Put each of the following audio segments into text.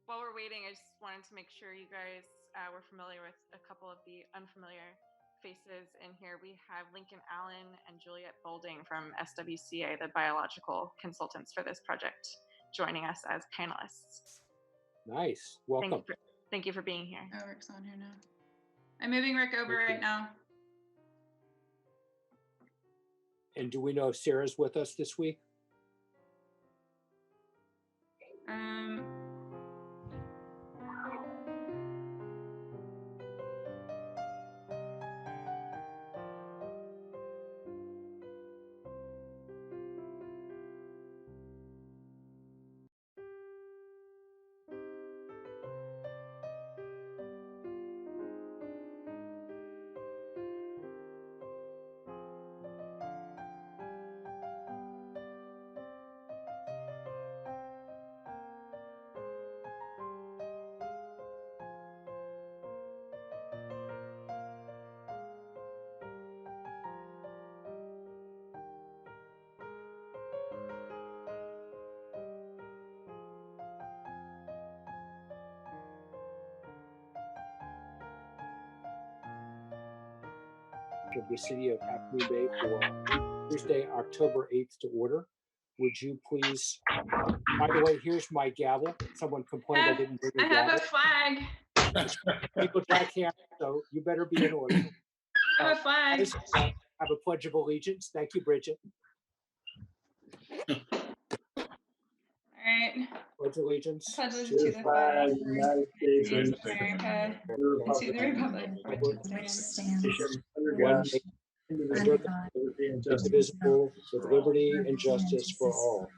While we're waiting, I just wanted to make sure you guys were familiar with a couple of the unfamiliar faces in here. We have Lincoln Allen and Juliet Bolding from SWCA, the biological consultants for this project, joining us as panelists. Nice. Welcome. Thank you for being here. Oh, Rick's on here now. I'm moving Rick over right now. And do we know if Sarah's with us this week? Of the City of Half Moon Bay for Thursday, October 8th to order. Would you please, by the way, here's my gavel. Someone complained I didn't bring a gavel. I have a flag. People jack hands, so you better be in order. I have a flag. I have a pledge of allegiance. Thank you, Bridget. All right. Pledge allegiance. Pledge allegiance to the flag of the United States of America, and to the republic which stands one indivisible, with liberty and justice for all.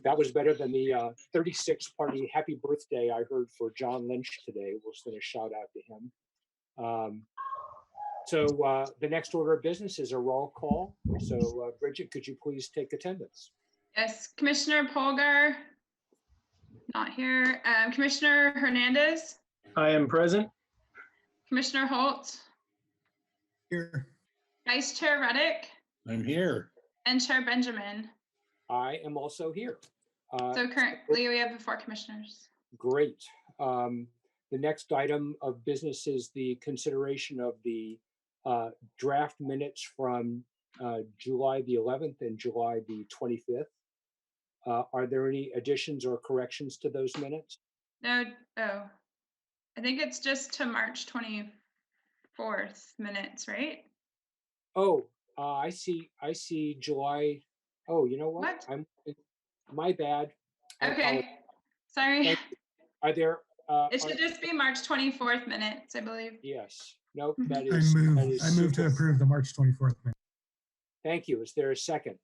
That was better than the 36th party happy birthday I heard for John Lynch today. We'll send a shout out to him. So the next order of business is a roll call. So Bridget, could you please take attendance? Yes, Commissioner Polgar, not here. Commissioner Hernandez. I am present. Commissioner Holt. Here. Vice Chair Reddick. I'm here. And Chair Benjamin. I am also here. So currently we have the 4 commissioners. Great. The next item of business is the consideration of the draft minutes from July the 11th and July the 25th. Are there any additions or corrections to those minutes? No. Oh, I think it's just to March 24th minutes, right? Oh, I see July. Oh, you know what? My bad. Okay. Sorry. Are there? It should just be March 24th minutes, I believe. Yes. Nope. That is. I move to approve the March 24th minutes. Thank you. Is there a second?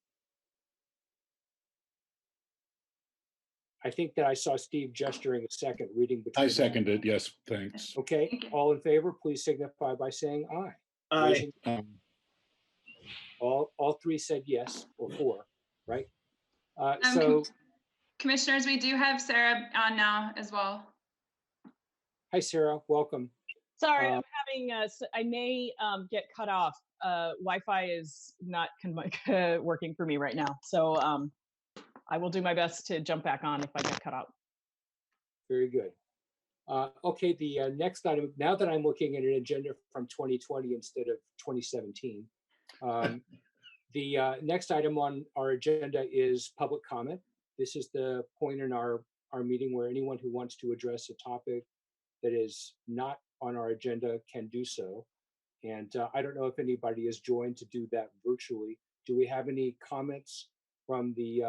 I think that I saw Steve gesturing a second, reading between. I seconded. Yes, thanks. Okay. All in favor, please signify by saying aye. Aye. All 3 said yes, or 4, right? Commissioners, we do have Sarah on now as well. Hi, Sarah. Welcome. Sorry, I'm having. I may get cut off. Wi-Fi is not working for me right now, so I will do my best to jump back on if I get cut out. Very good. Okay, the next item. Now that I'm looking at an agenda from 2020 instead of 2017, the next item on our agenda is public comment. This is the point in our meeting where anyone who wants to address a topic that is not on our agenda can do so. And I don't know if anybody is joined to do that virtually. Do we have any comments from the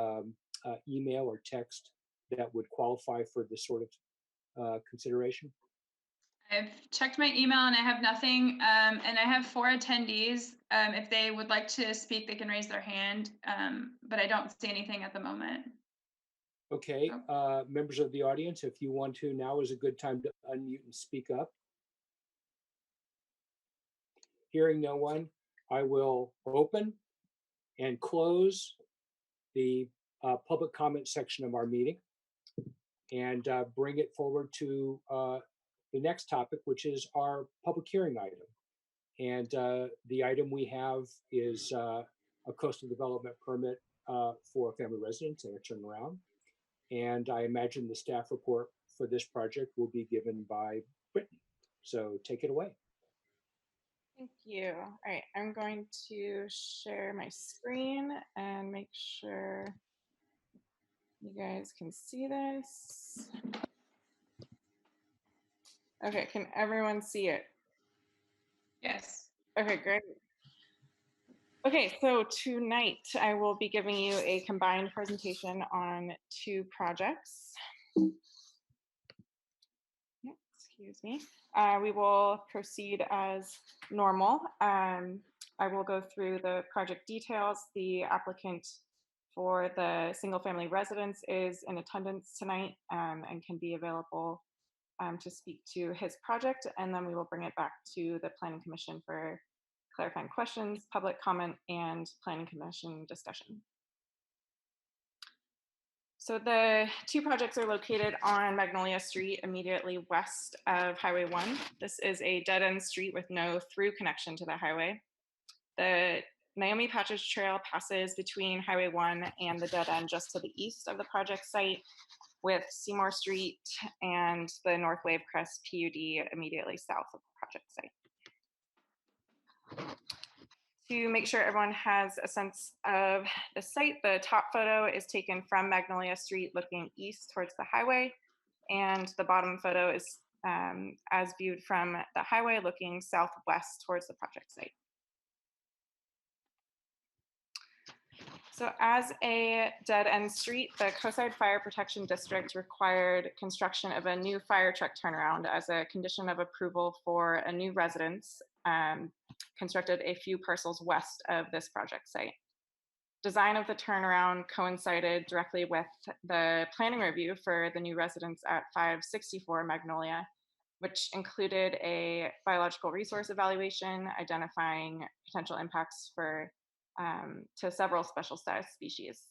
email or text that would qualify for this sort of consideration? I've checked my email and I have nothing. And I have 4 attendees. If they would like to speak, they can raise their hand. But I don't see anything at the moment. Okay, members of the audience, if you want to, now is a good time to unmute and speak up. Hearing no one, I will open and close the public comment section of our meeting and bring it forward to the next topic, which is our public hearing item. And the item we have is a coastal development permit for family residence and a turnaround. And I imagine the staff report for this project will be given by Brittany. So take it away. Thank you. All right, I'm going to share my screen and make sure you guys can see this. Okay, can everyone see it? Yes. Okay, great. Okay, so tonight I will be giving you a combined presentation on 2 projects. Excuse me. We will proceed as normal. I will go through the project details. The applicant for the single family residence is in attendance tonight and can be available to speak to his project. And then we will bring it back to the Planning Commission for clarifying questions, public comment, and Planning Commission discussion. So the 2 projects are located on Magnolia Street, immediately west of Highway 1. This is a dead-end street with no through connection to the highway. The Naomi Patridge Trail passes between Highway 1 and the dead end just to the east of the project site, with Seymour Street and the North Wave Crest PUD immediately south of the project site. To make sure everyone has a sense of the site, the top photo is taken from Magnolia Street looking east towards the highway, and the bottom photo is as viewed from the highway looking southwest towards the project site. So as a dead-end street, the Coastside Fire Protection District required construction of a new fire truck turnaround as a condition of approval for a new residence constructed a few parcels west of this project site. Design of the turnaround coincided directly with the planning review for the new residence at 564 Magnolia, which included a biological resource evaluation identifying potential impacts for to several special status species.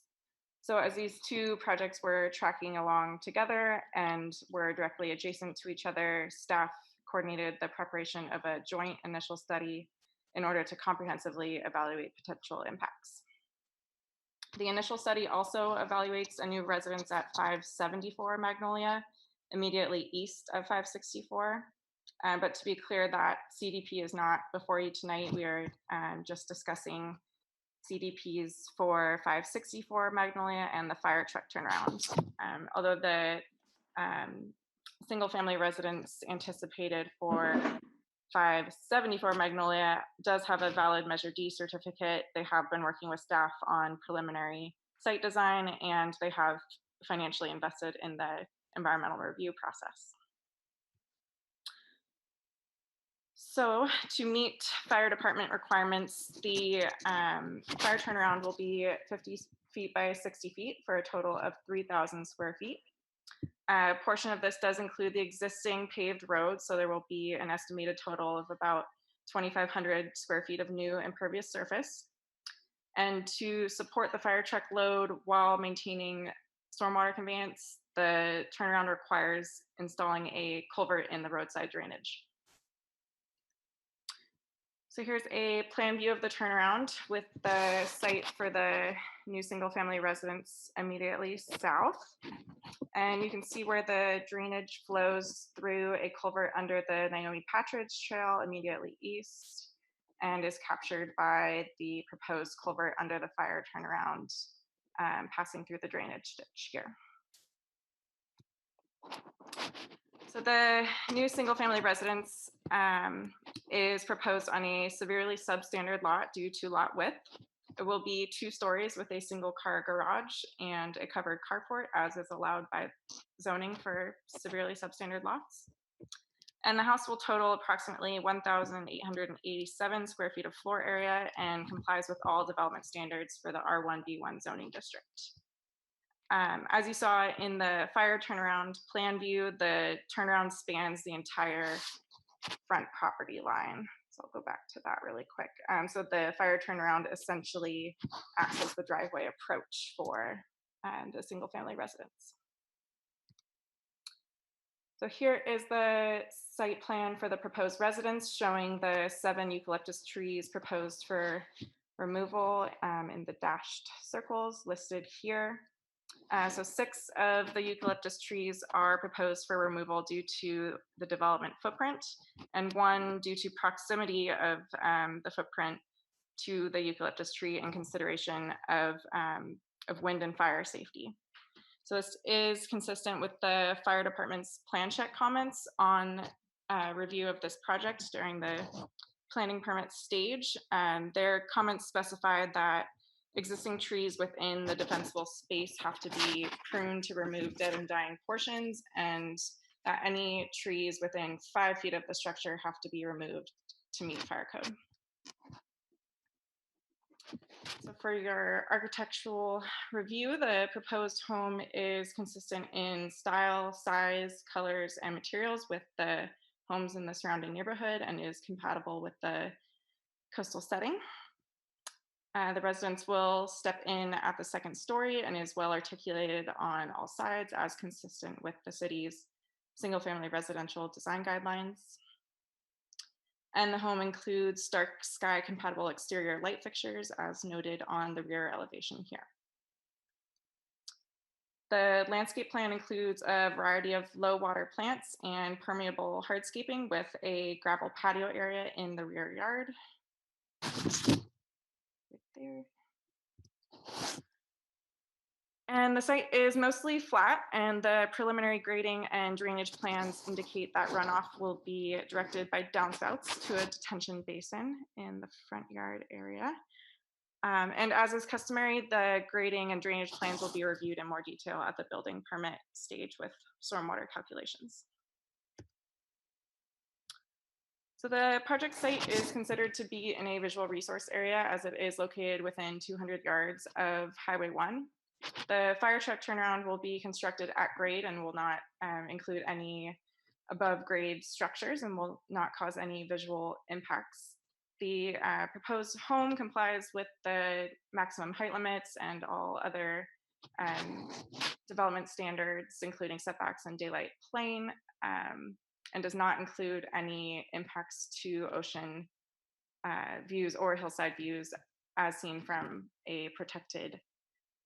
So as these 2 projects were tracking along together and were directly adjacent to each other, staff coordinated the preparation of a joint initial study in order to comprehensively evaluate potential impacts. The initial study also evaluates a new residence at 574 Magnolia, immediately east of 564. But to be clear, that CDP is not before you tonight. We are just discussing CDPs for 564 Magnolia and the fire truck turnaround. Although the single family residence anticipated for 574 Magnolia does have a valid Measure D certificate, they have been working with staff on preliminary site design, and they have financially invested in the environmental review process. So to meet fire department requirements, the fire turnaround will be 50 feet by 60 feet for a total of 3,000 square feet. A portion of this does include the existing paved road, so there will be an estimated total of about 2,500 square feet of new impervious surface. And to support the fire truck load while maintaining stormwater conveyance, the turnaround requires installing a culvert in the roadside drainage. So here's a plan view of the turnaround with the site for the new single family residence immediately south. And you can see where the drainage flows through a culvert under the Naomi Patridge Trail immediately east and is captured by the proposed culvert under the fire turnaround passing through the drainage ditch here. So the new single family residence is proposed on a severely substandard lot due to lot width. It will be 2 stories with a single car garage and a covered carport, as is allowed by zoning for severely substandard lots. And the house will total approximately 1,887 square feet of floor area and complies with all development standards for the R1B1 zoning district. As you saw in the fire turnaround plan view, the turnaround spans the entire front property line. So I'll go back to that really quick. So the fire turnaround essentially acts as the driveway approach for the single family residence. So here is the site plan for the proposed residence, showing the 7 eucalyptus trees proposed for removal in the dashed circles listed here. So 6 of the eucalyptus trees are proposed for removal due to the development footprint, and 1 due to proximity of the footprint to the eucalyptus tree in consideration of wind and fire safety. So this is consistent with the fire department's plan check comments on review of this project during the planning permit stage. Their comments specified that existing trees within the defensible space have to be pruned to remove dead and dying portions, and that any trees within 5 feet of the structure have to be removed to meet fire code. So for your architectural review, the proposed home is consistent in style, size, colors, and materials with the homes in the surrounding neighborhood and is compatible with the coastal setting. The residence will step in at the 2nd story and is well articulated on all sides as consistent with the city's single-family residential design guidelines. And the home includes dark sky compatible exterior light fixtures as noted on the rear elevation here. The landscape plan includes a variety of low water plants and permeable hardscaping with a gravel patio area in the rear yard. Right there. And the site is mostly flat, and the preliminary grading and drainage plans indicate that runoff will be directed by downspouts to a detention basin in the front yard area. And as is customary, the grading and drainage plans will be reviewed in more detail at the building permit stage with stormwater calculations. So the project site is considered to be in a visual resource area as it is located within 200 yards of Highway 1. The fire truck turnaround will be constructed at grade and will not include any above grade structures and will not cause any visual impacts. The proposed home complies with the maximum height limits and all other development standards, including setbacks and daylight plane, and does not include any impacts to ocean views or hillside views as seen from a protected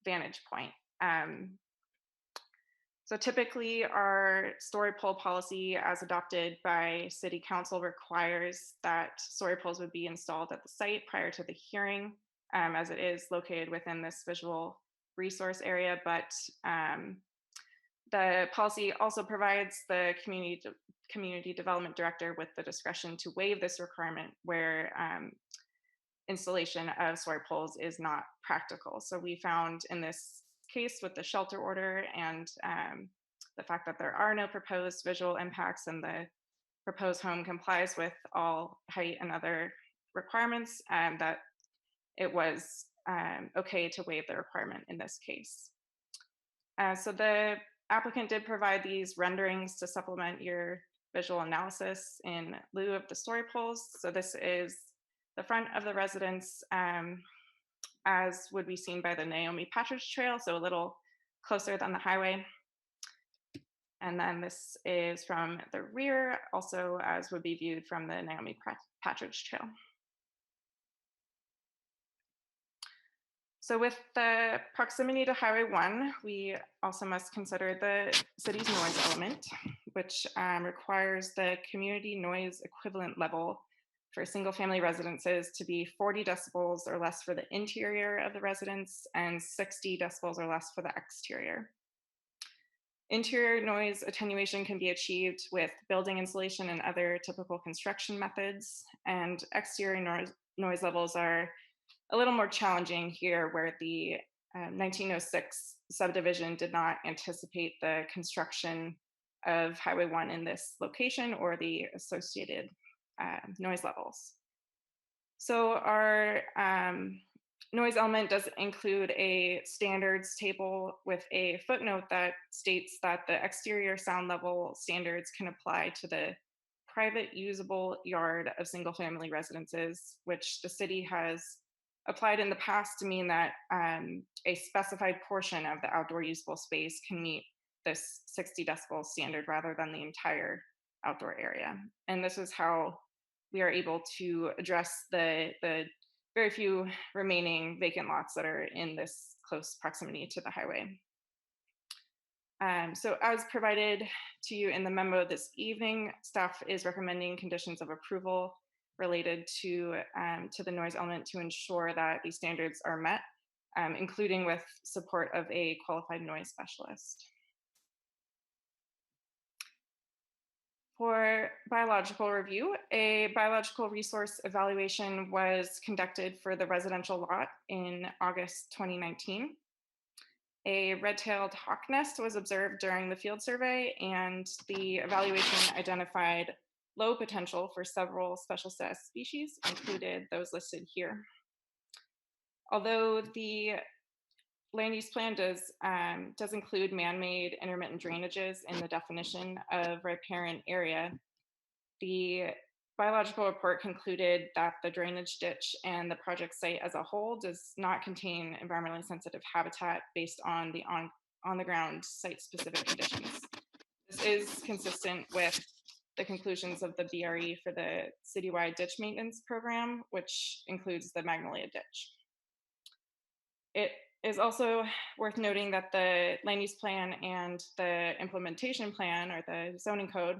vantage point. So typically our story pole policy as adopted by City Council requires that story poles would be installed at the site prior to the hearing, as it is located within this visual resource area, but the policy also provides the community development director with the discretion to waive this requirement where installation of story poles is not practical. So we found in this case with the shelter order and the fact that there are no proposed visual impacts and the proposed home complies with all height and other requirements, that it was okay to waive the requirement in this case. So the applicant did provide these renderings to supplement your visual analysis in lieu of the story poles. So this is the front of the residence as would be seen by the Naomi Patridge Trail, so a little closer than the highway. And then this is from the rear, also as would be viewed from the Naomi Patridge Trail. So with the proximity to Highway 1, we also must consider the city's noise element, which requires the community noise equivalent level for single family residences to be 40 decibels or less for the interior of the residence and 60 decibels or less for the exterior. Interior noise attenuation can be achieved with building insulation and other typical construction methods, and exterior noise levels are a little more challenging here where the 1906 subdivision did not anticipate the construction of Highway 1 in this location or the associated noise levels. So our noise element does include a standards table with a footnote that states that the exterior sound level standards can apply to the private usable yard of single family residences, which the city has applied in the past to mean that a specified portion of the outdoor usable space can meet this 60 decibel standard rather than the entire outdoor area. And this is how we are able to address the very few remaining vacant lots that are in this close proximity to the highway. So as provided to you in the memo this evening, staff is recommending conditions of approval related to the noise element to ensure that these standards are met, including with support of a qualified noise specialist. For biological review, a biological resource evaluation was conducted for the residential lot in August 2019. A red-tailed hawk nest was observed during the field survey, and the evaluation identified low potential for several special status species, included those listed here. Although the land use plan does include man-made intermittent drainages in the definition of riparian area, the biological report concluded that the drainage ditch and the project site as a whole does not contain environmentally sensitive habitat based on the on-the-ground site-specific conditions. This is consistent with the conclusions of the BRE for the citywide ditch maintenance program, which includes the Magnolia Ditch. It is also worth noting that the land use plan and the implementation plan, or the zoning code,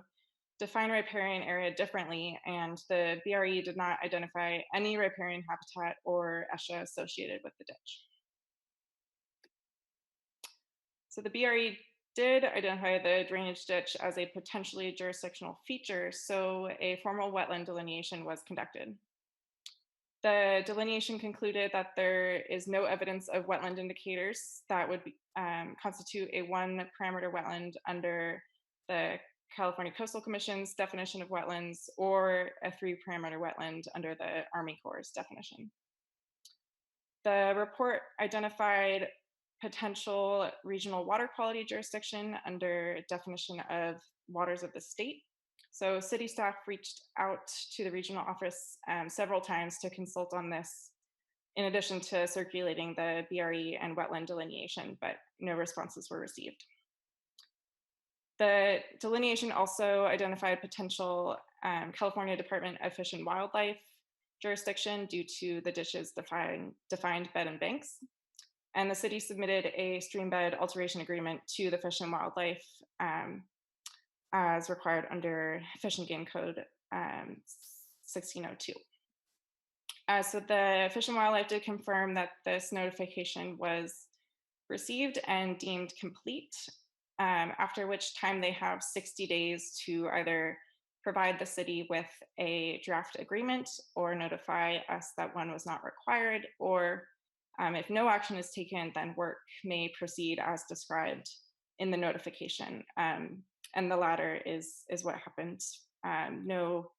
define riparian area differently, and the BRE did not identify any riparian habitat or ESHA associated with the ditch. So the BRE did identify the drainage ditch as a potentially jurisdictional feature, so a formal wetland delineation was conducted. The delineation concluded that there is no evidence of wetland indicators that would constitute a one-parameter wetland under the California Coastal Commission's definition of wetlands, or a three-parameter wetland under the Army Corps' definition. The report identified potential regional water quality jurisdiction under definition of waters of the state. So city staff reached out to the regional office several times to consult on this, in addition to circulating the BRE and wetland delineation, but no responses were received. The delineation also identified potential California Department of Fish and Wildlife jurisdiction due to the ditch's defined bed and banks. And the city submitted a stream bed alteration agreement to the Fish and Wildlife as required under Fish and Game Code 1602. So the Fish and Wildlife did confirm that this notification was received and deemed complete, after which time they have 60 days to either provide the city with a draft agreement or notify us that one was not required, or if no action is taken, then work may proceed as described in the notification. And the latter is what happened. No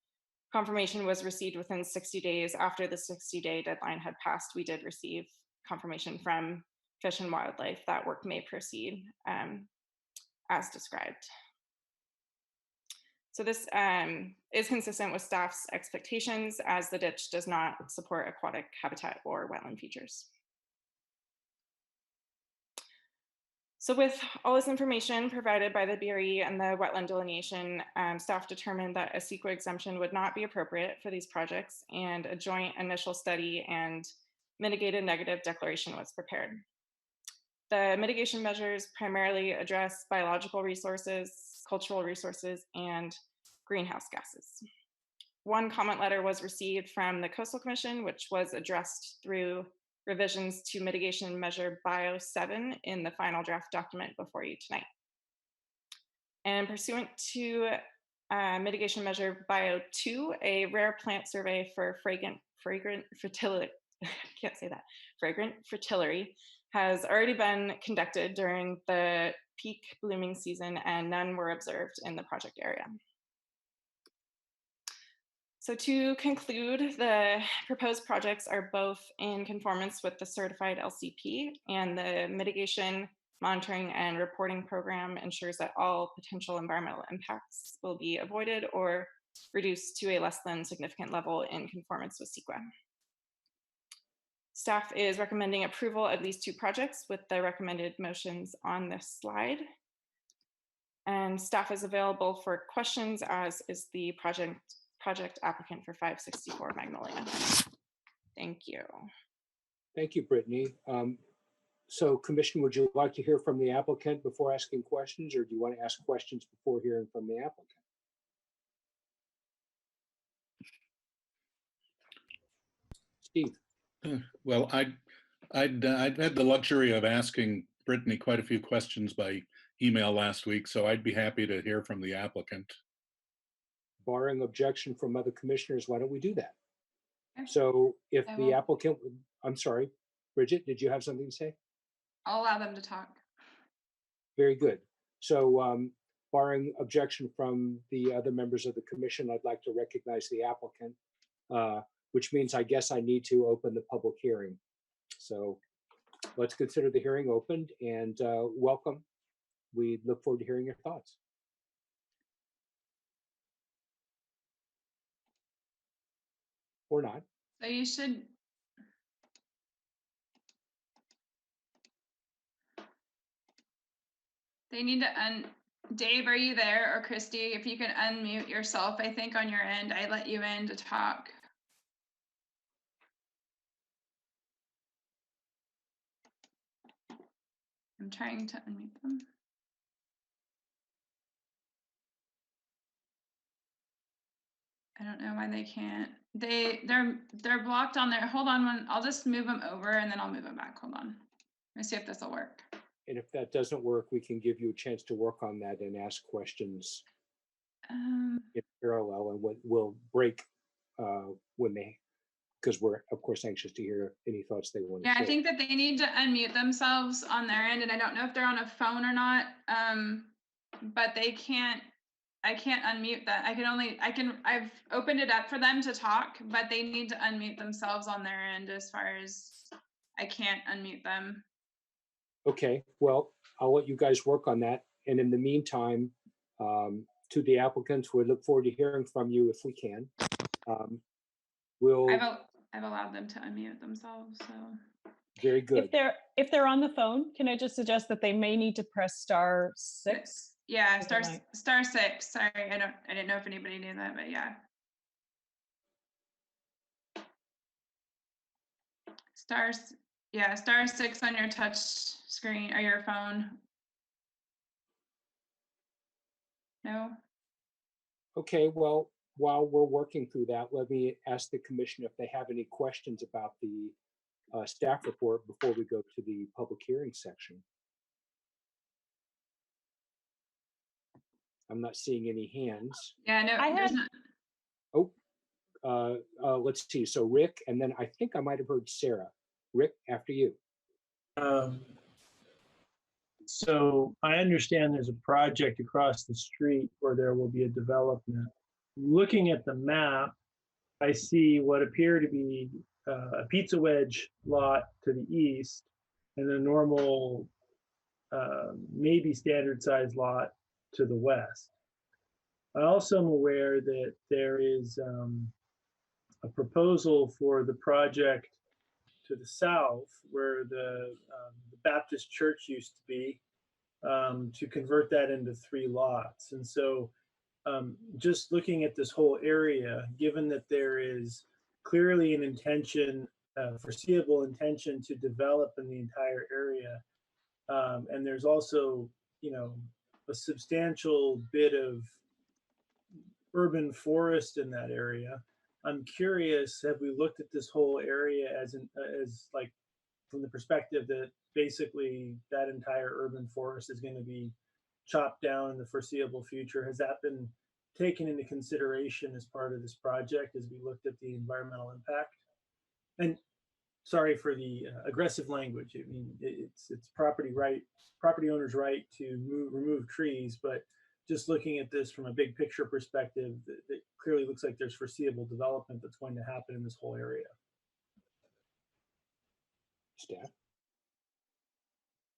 confirmation was received within 60 days. After the 60-day deadline had passed, we did receive confirmation from Fish and Wildlife that work may proceed as described. So this is consistent with staff's expectations, as the ditch does not support aquatic habitat or wetland features. So with all this information provided by the BRE and the wetland delineation, staff determined that a CEQA exemption would not be appropriate for these projects, and a joint initial study and mitigated negative declaration was prepared. The mitigation measures primarily address biological resources, cultural resources, and greenhouse gases. One comment letter was received from the Coastal Commission, which was addressed through revisions to mitigation measure Bio 7 in the final draft document before you tonight. And pursuant to mitigation measure Bio 2, a rare plant survey for fragrant fertility, I can't say that, fragrant fritillary, has already been conducted during the peak blooming season, and none were observed in the project area. So to conclude, the proposed projects are both in conformance with the certified LCP, and the mitigation, monitoring, and reporting program ensures that all potential environmental impacts will be avoided or reduced to a less than significant level in conformance with CEQA. Staff is recommending approval of these two projects with the recommended motions on this slide. And staff is available for questions, as is the project applicant for 564 Magnolia. Thank you. Thank you, Brittany. So Commissioner, would you like to hear from the applicant before asking questions, or do you want to ask questions before hearing from the applicant? Steve? Well, I'd had the luxury of asking Brittany quite a few questions by email last week, so I'd be happy to hear from the applicant. Barring objection from other commissioners, why don't we do that? Okay. So if I the will. applicant, I'm sorry, Bridget, did you have something to say? I'll allow them to talk. Very good. So barring objection from the other members of the commission, I'd like to recognize the applicant, which means I guess I need to open the public hearing. So let's consider the hearing opened, and welcome. We look forward to hearing your thoughts. Or not. So you should. They need to Dave, are you there? Or Christy, if you can unmute yourself, I think on your end, I let you in to talk. I'm trying to unmute them. I don't know why they can't. They're blocked on there. Hold on one. I'll just move them over and then I'll move them back. Hold on. Let me see if this will work. And if that doesn't work, we can give you a chance to work on that and ask questions in parallel, and we'll break when they, because we're of course anxious to hear any thoughts they want to Yeah, share. I think that they need to unmute themselves on their end, and I don't know if they're on a phone or not. But they can't. I can't unmute that. I've opened it up for them to talk, but they need to unmute themselves on their end. As far as I can't unmute them. Okay, well, I'll let you guys work on that. And in the meantime, to the applicants, we look forward to hearing from you if we can. We'll, I've allowed them to unmute themselves, so. very good. If they're on the phone, can I just suggest that they may need to press *6? Yeah, Overnight. *6. Sorry, I didn't know if anybody knew that, but yeah. *6 on your touch screen or your phone. No? Okay, well, while we're working through that, let me ask the commission if they have any questions about the staff report before we go to the public hearing section. I'm not seeing any hands. Yeah, no, I there's had- not. Let's see. So Rick, and then I think I might have heard Sarah. Rick, after you. So I understand there's a project across the street where there will be a development. Looking at the map, I see what appear to be a Pizza Wedge lot to the east and a normal, maybe standard size lot to the west. I also am aware that there is a proposal for the project to the south where the Baptist church used to be, to convert that into 3 lots. And so just looking at this whole area, given that there is clearly an intention, foreseeable intention to develop in the entire area, and there's also, a substantial bit of urban forest in that area. I'm curious, have we looked at this whole area as like from the perspective that basically that entire urban forest is going to be chopped down in the foreseeable future? Has that been taken into consideration as part of this project as we looked at the environmental impact? And sorry for the aggressive language. I mean, it's property owners' right to remove trees, but just looking at this from a big picture perspective, it clearly looks like there's foreseeable development that's going to happen in this whole area. Staff.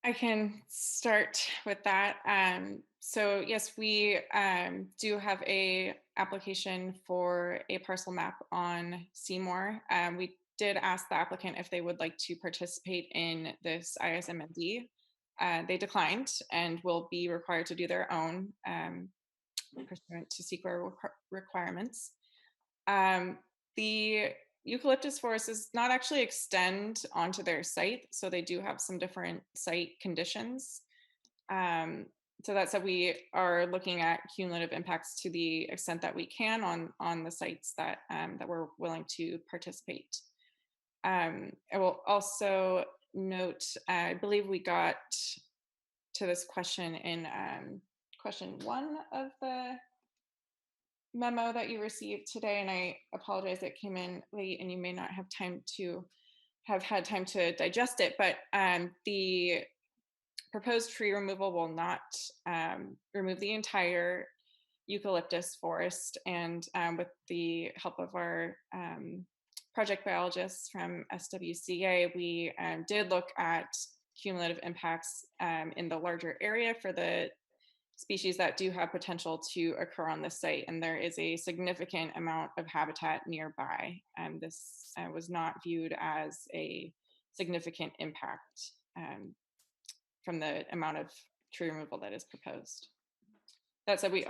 I can start with that. So yes, we do have a application for a parcel map on Seymour. We did ask the applicant if they would like to participate in this ISMND. They declined and will be required to do their own pursuant to SEQA requirements. eucalyptus forest does not actually extend onto their site, so they do have some different site conditions. So that said, we are looking at cumulative impacts to the extent that we can on the sites that that we're willing to participate. I will also note, I believe we got to this question in question 1 of the memo that you received today, and I apologize it came in late and you may not have had time to digest it, but the proposed tree removal will not remove the entire eucalyptus forest, and with the help of our project biologists from SWCA, we did look at cumulative impacts in the larger area for the species that do have potential to occur on the site, and there is a significant amount of habitat nearby. This was not viewed as a significant impact from the amount of tree removal that is proposed. That said, we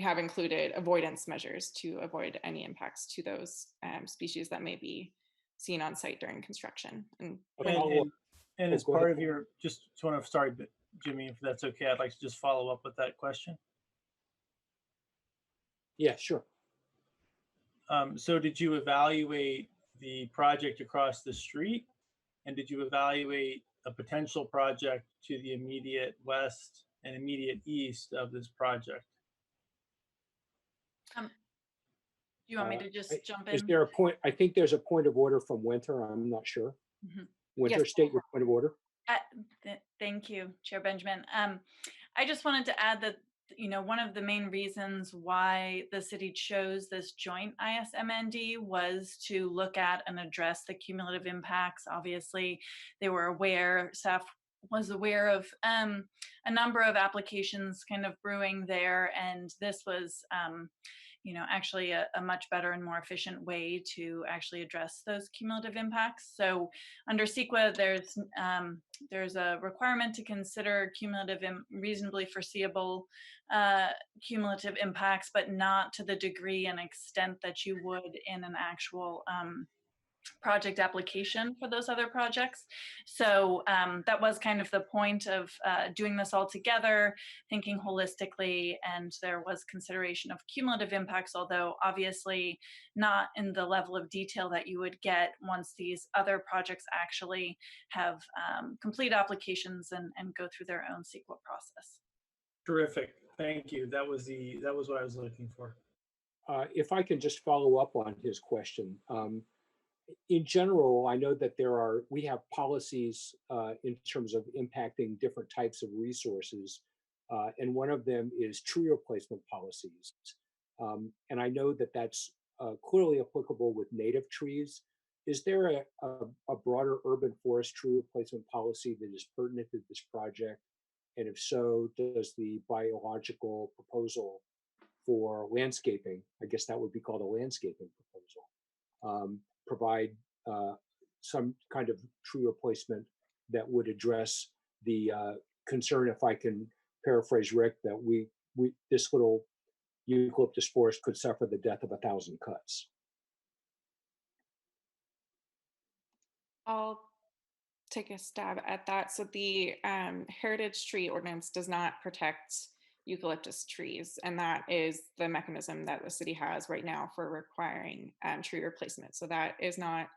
have included avoidance measures to avoid any impacts to those species that may be seen on site during construction. And Oh, as go part ahead. of your, just want to, sorry, Jimmy, if that's okay, I'd like to just follow up with that question. Yeah, sure. So did you evaluate the project across the street? And did you evaluate a potential project to the immediate west and immediate east of this project? Do you want me to just jump Is in? there a point? I think there's a point of order from Winter. I'm not sure. Winter, Yes. state your point of order. Thank you, Chair Benjamin. I just wanted to add that, you know, one of the main reasons why the city chose this joint ISMND was to look at and address the cumulative impacts. Obviously, they were aware, staff was aware of a number of applications kind of brewing there, and this was you know, actually a much better and more efficient way to actually address those cumulative impacts. So under CEQA, there's a requirement to consider cumulative and reasonably foreseeable cumulative impacts, but not to the degree and extent that you would in an actual project application for those other projects. So that was kind of the point of doing this all together, thinking holistically, and there was consideration of cumulative impacts, although obviously not in the level of detail that you would get once these other projects actually have complete applications and go through their own CEQA process. Terrific, thank you. That was what I was looking for. If I can just follow up on his question. In general, I know that we have policies in terms of impacting different types of resources, and one of them is tree replacement policies. And I know that that's clearly applicable with native trees. Is there a broader urban forest tree replacement policy that is pertinent to this project? And if so, does the biological proposal for landscaping, I guess that would be called a landscaping proposal, provide some kind of tree replacement that would address the concern, if I can paraphrase Rick, that this little eucalyptus forest could suffer the death of 1,000 cuts? I'll take a stab at that. So the heritage tree ordinance does not protect eucalyptus trees, and that is the mechanism that the city has right now for requiring tree replacement. So that is not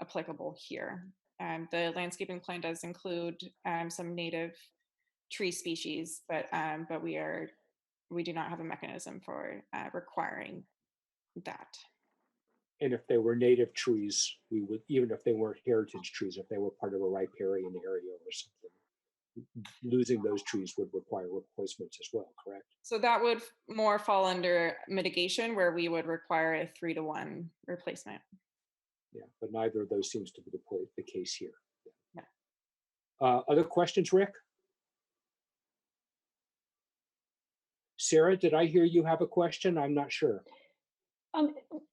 applicable here. The landscaping plan does include some native tree species, but we do not have a mechanism for requiring that. And if they were native trees, we would, even if they weren't heritage trees, if they were part of a riparian area or something, losing those trees would require replacements as well, correct? So that would more fall under mitigation, where we would require a 3-to-1 replacement. Yeah, but neither of those seems to be the case here. Yeah. Other questions, Rick? Sarah, did I hear you have a question? I'm not sure.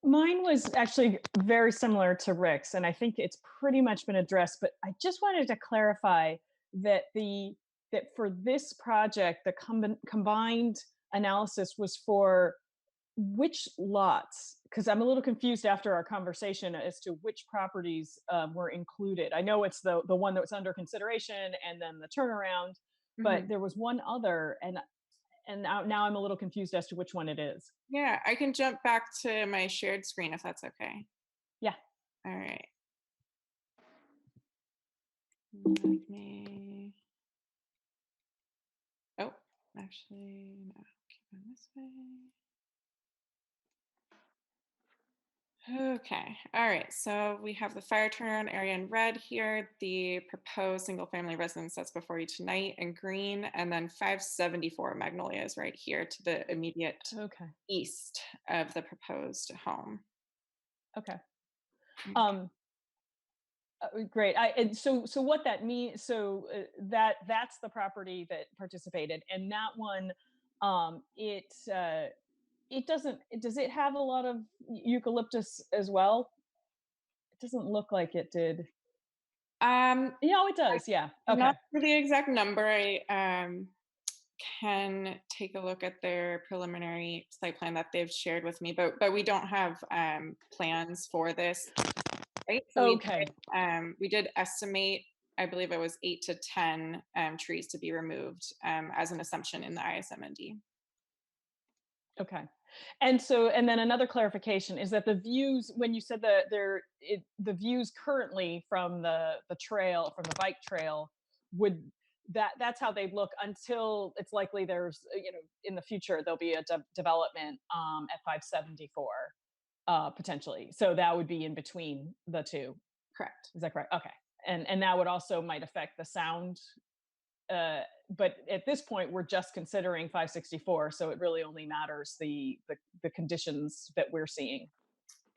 Mine was actually very similar to Rick's, and I think it's pretty much been addressed, but I just wanted to clarify that for this project, the combined analysis was for which lots? because I'm a little confused after our conversation as to which properties were included. I know it's the one that was under consideration and then the turnaround, but Mhm. there was one other, and now I'm a little confused as to which one it is. Yeah, I can jump back to my shared screen if that's okay. Yeah. All right. Let me. Oh, actually, no. Keep going this way. Okay. All right. So we have the fire turnaround area in red here, the proposed single family residence that's before you tonight in green, and then 574 Magnolia is right here to the immediate Okay. east of the proposed home. Okay. Great. And so what that means, so that's the property that participated, and that one, it doesn't. Does it have a lot of eucalyptus as well? It doesn't look like it did. Yeah, it does. Yeah. I'm Okay. not sure the exact number. I can take a look at their preliminary site plan that they've shared with me, but we don't have plans for this, right? So Okay. we did estimate, I believe it was 8 to 10 trees to be removed as an assumption in the ISMND. Okay. And then another clarification is that the views, when you said that the views currently from the trail, from the bike trail, would that's how they'd look until it's likely there's, in the future there'll be a development at 574 potentially. So that would be in between the two. Correct. Is that correct? Okay. And that would also might affect the sound. But at this point, we're just considering 564, so it really only matters the conditions that we're seeing.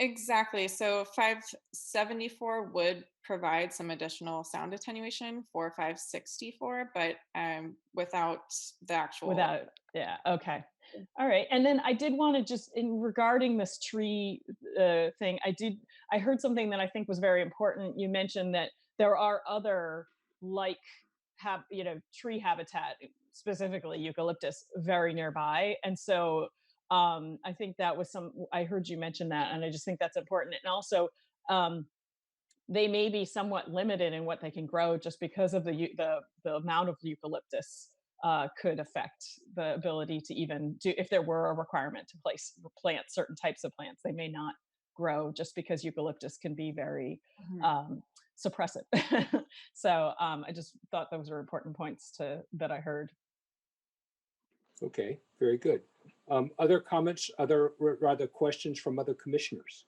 Exactly. So 574 would provide some additional sound attenuation for 564, but without the actual. Without, yeah, okay. All right. And then I did want to just, in regarding this tree thing, I heard something that I think was very important. You mentioned that there are other tree habitat, specifically eucalyptus, very nearby. And so I think that was I heard you mention that, and I just think that's important. And also, they may be somewhat limited in what they can grow just because of the amount of eucalyptus could affect the ability to even do, if there were a requirement to plant certain types of plants, they may not grow just because eucalyptus can be very suppressive. So I just thought those were important points that I heard. Okay, very good. Other comments, rather questions from other commissioners?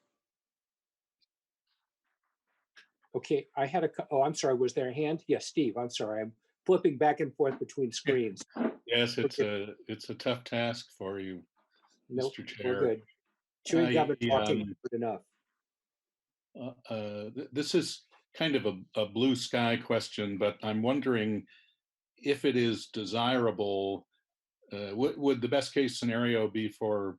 Okay, I had I'm sorry, was there a hand? Yes, Steve, I'm sorry. I'm flipping back and forth between screens. Yes, it's a tough task for you, Nope, Mr. we're Chair. good. Chewing gum and talking is good enough. This is kind of a blue sky question, but I'm wondering if it is desirable, would the best case scenario be for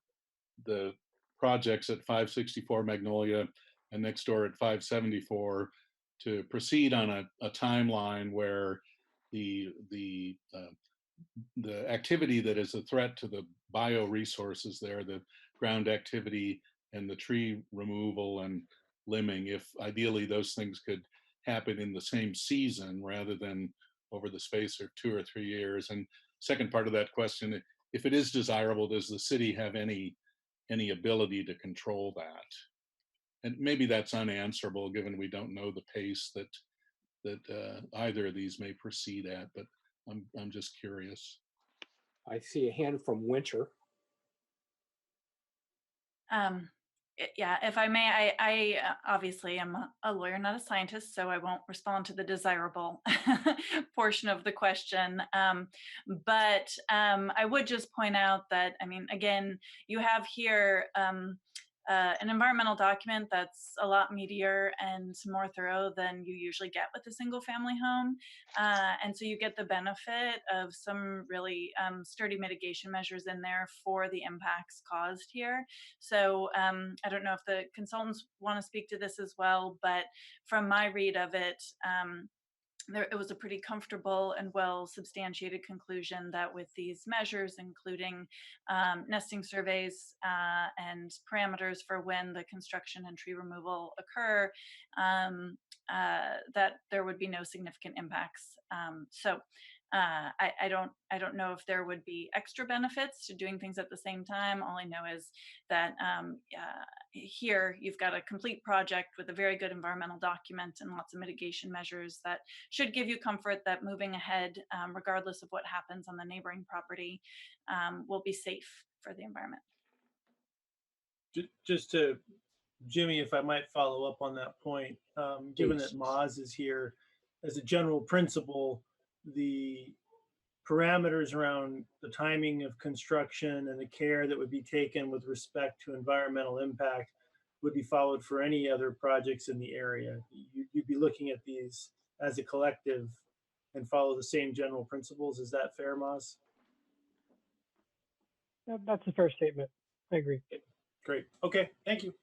the projects at 564 Magnolia and next door at 574 to proceed on a timeline where the activity that is a threat to the bioresources there, the ground activity and the tree removal and limbing, if ideally those things could happen in the same season rather than over the space of 2 or 3 years. And second part of that question, if it is desirable, does the city have any ability to control that? And maybe that's unanswerable given we don't know the pace that either of these may proceed at, but I'm just curious. I see a hand from Winter. Yeah, if I may, I obviously am a lawyer, not a scientist, so I won't respond to the desirable portion of the question. But I would just point out that, I mean, again, you have here an environmental document that's a lot meatier and more thorough than you usually get with a single family home. And so you get the benefit of some really sturdy mitigation measures in there for the impacts caused here. So I don't know if the consultants want to speak to this as well, but from my read of it, it was a pretty comfortable and well substantiated conclusion that with these measures, including nesting surveys and parameters for when the construction and tree removal occur, that there would be no significant impacts. I don't know if there would be extra benefits to doing things at the same time. All I know is that here you've got a complete project with a very good environmental document and lots of mitigation measures that should give you comfort that moving ahead, regardless of what happens on the neighboring property, will be safe for the environment. Just to, Jimmy, if I might follow up on that point, given Please. that Moz is here, as a general principle, the parameters around the timing of construction and the care that would be taken with respect to environmental impact would be followed for any other projects in the area. You'd be looking at these as a collective and follow the same general principles. Is that fair, Moz? That's a fair statement. I agree. Great. Okay. Thank you.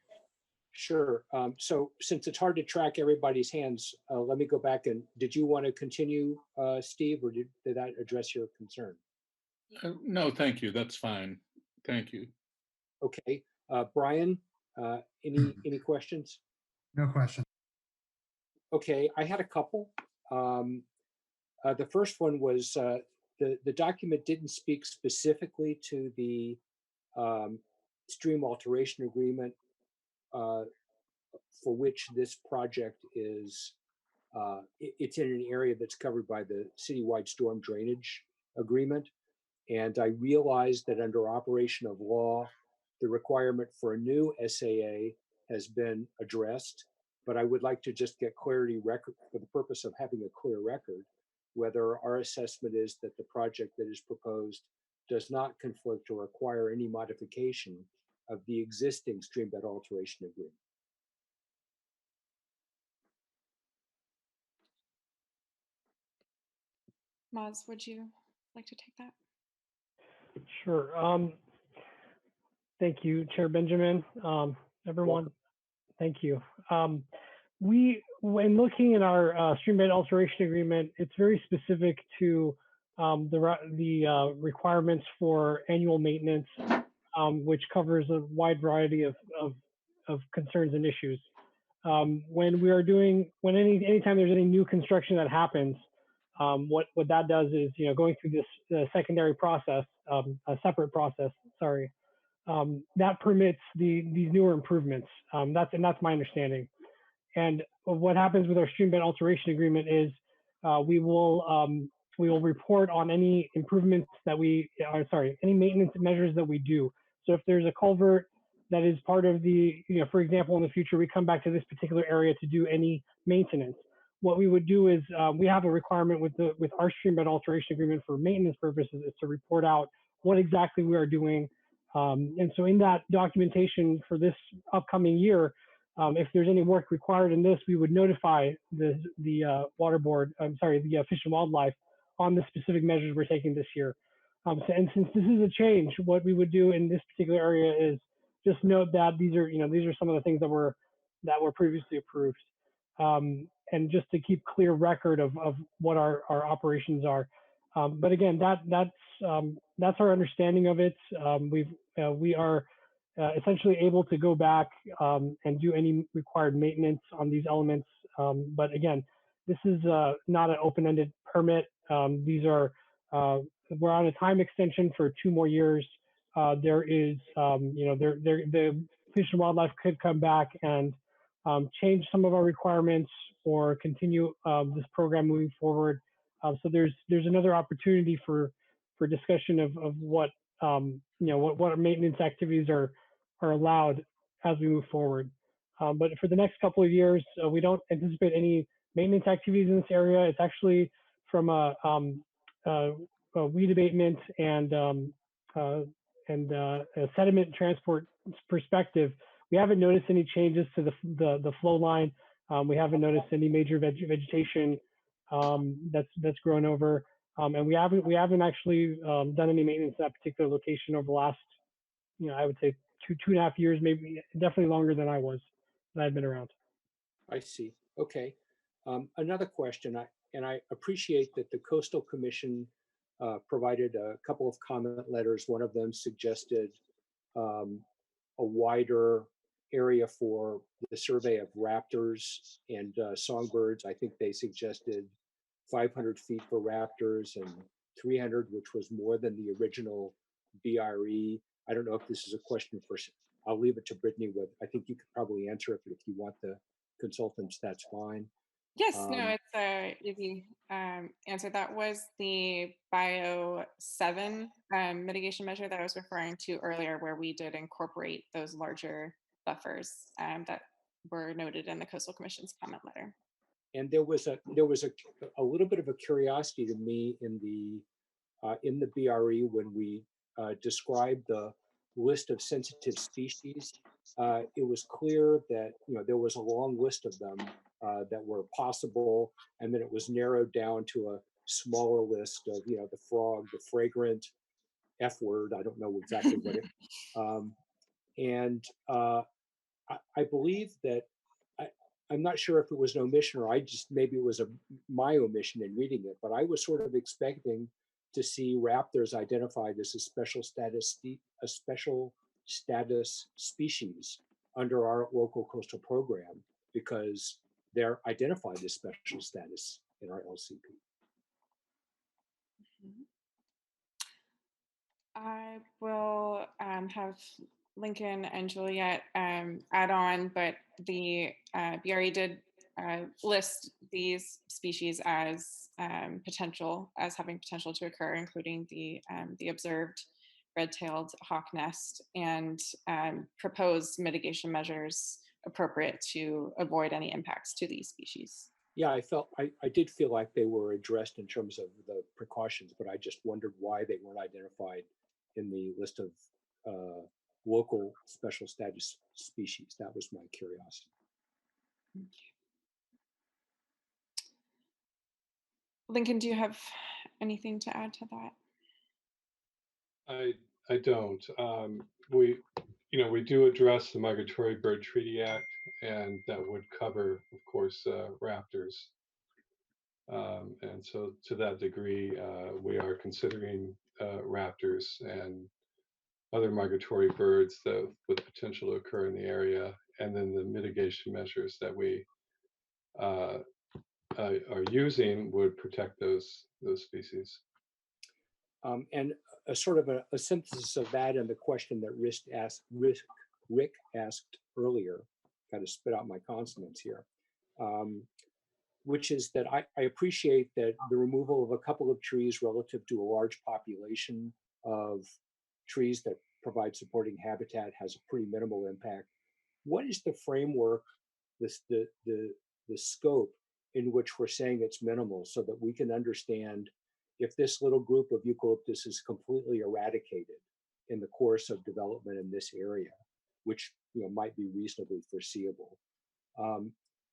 Sure. So since it's hard to track everybody's hands, let me go back and did you want to continue, Steve, or did that address your concern? No, thank you. That's fine. Thank you. Okay. Brian, any questions? No question. Okay, I had a couple. The first one was the document didn't speak specifically to the stream alteration agreement for which this project is. It's in an area that's covered by the citywide storm drainage agreement. And I realized that under operation of law, the requirement for a new SAA has been addressed, but I would like to just get clarity record for the purpose of having a clear record, whether our assessment is that the project that is proposed does not conflict or require any modification of the existing streambed alteration agreement. Moz, would you like to take that? Sure. Thank you, Chair Benjamin. Everyone, thank you. When looking at our streambed alteration agreement, it's very specific to the requirements for annual maintenance, which covers a wide variety of concerns and issues. Anytime there's any new construction that happens, what that does is, going through this secondary process, a separate process, sorry, that permits these newer improvements. That's my understanding. And what happens with our streambed alteration agreement is we will report on any improvements that any maintenance measures that we do. So if there's a culvert that is part of for example, in the future, we come back to this particular area to do any maintenance. What we would do is we have a requirement with our streambed alteration agreement for maintenance purposes is to report out what exactly we are doing. And so in that documentation for this upcoming year, if there's any work required in this, we would notify the water board, the Fish and Wildlife on the specific measures we're taking this year. And since this is a change, what we would do in this particular area is just note that these are some of the things that were previously approved. And just to keep clear record of what our operations are. But again, that's our understanding of it. We are essentially able to go back and do any required maintenance on these elements. But again, this is not an open-ended permit. We're on a time extension for 2 more years. There is, the Fish and Wildlife could come back and change some of our requirements or continue this program moving forward. So there's another opportunity for discussion of what what maintenance activities are allowed as we move forward. But for the next couple of years, we don't anticipate any maintenance activities in this area. It's actually from a weed abatement and a sediment transport perspective. We haven't noticed any changes to the flow line. We haven't noticed any major vegetation that's grown over, and we haven't actually done any maintenance at that particular location over the last, I would say 2.5 years, maybe definitely longer than I've been around. I see. Okay. Another question, and I appreciate that the Coastal Commission provided a couple of comment letters. One of them suggested a wider area for the survey of raptors and songbirds. I think they suggested 500 feet for raptors and 300, which was more than the original BRE. I don't know if this is a question for, I'll leave it to Brittany. I think you could probably answer it, but if you want the consultants, that's fine. Yes, no, it's a easy answer. That was the Bio 7 mitigation measure that I was referring to earlier, where we did incorporate those larger buffers that were noted in the Coastal Commission's comment letter. And there was a little bit of a curiosity to me in the BRE when we described the list of sensitive species. It was clear that there was a long list of them that were possible, and then it was narrowed down to a smaller list of the frog, the fragrant F word. I don't know exactly what it. And I believe that I'm not sure if it was an omission or maybe it was my omission in reading it, but I was sort of expecting to see raptors identified as a special status species under our local coastal program, because they're identified as special status in our LCP. I will have Lincoln and Juliet add on, but the BRE did list these species as having potential to occur, including the observed red-tailed hawk nest, and proposed mitigation measures appropriate to avoid any impacts to these species. Yeah, I did feel like they were addressed in terms of the precautions, but I just wondered why they weren't identified in the list of local special status species. That was my curiosity. Lincoln, do you have anything to add to that? I don't. We do address the Migratory Bird Treaty Act, and that would cover, of course, raptors. And so to that degree, we are considering raptors and other migratory birds that with potential to occur in the area, and then the mitigation measures that we are using would protect those species. And a sort of a synthesis of that and the question that Rick asked earlier, kind of spit out my consonants here, which is that I appreciate that the removal of a couple of trees relative to a large population of trees that provide supporting habitat has a pretty minimal impact. What is the framework, the scope in which we're saying it's minimal, so that we can understand if this little group of eucalyptus is completely eradicated in the course of development in this area, which might be reasonably foreseeable?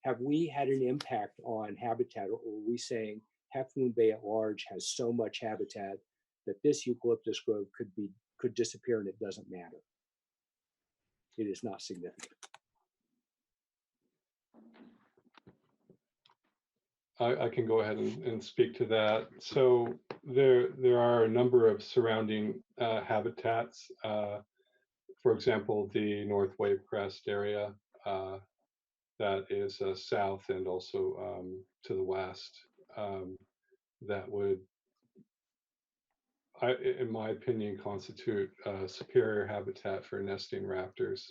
Have we had an impact on habitat, or are we saying Half Moon Bay at large has so much habitat that this eucalyptus grove could disappear and it doesn't matter? It is not significant. I can go ahead and speak to that. So there are a number of surrounding habitats. For example, the North Wave Crest area that is south and also to the west, that would, in my opinion, constitute superior habitat for nesting raptors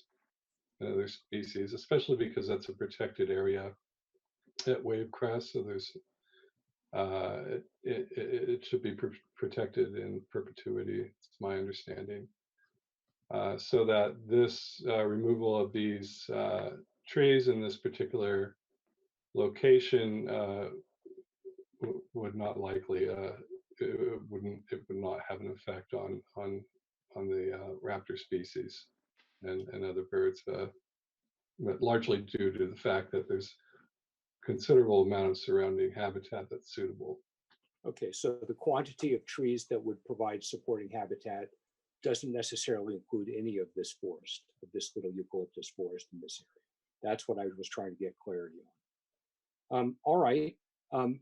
and other species, especially because that's a protected area at Wave Crest. So there's it should be protected in perpetuity. It's my understanding. So that this removal of these trees in this particular location would not likely it would not have an effect on the raptor species and other birds, but largely due to the fact that there's considerable amount of surrounding habitat that's suitable. Okay, so the quantity of trees that would provide supporting habitat doesn't necessarily include any of this forest, of this little eucalyptus forest in this area. That's what I was trying to get clarity on. All right,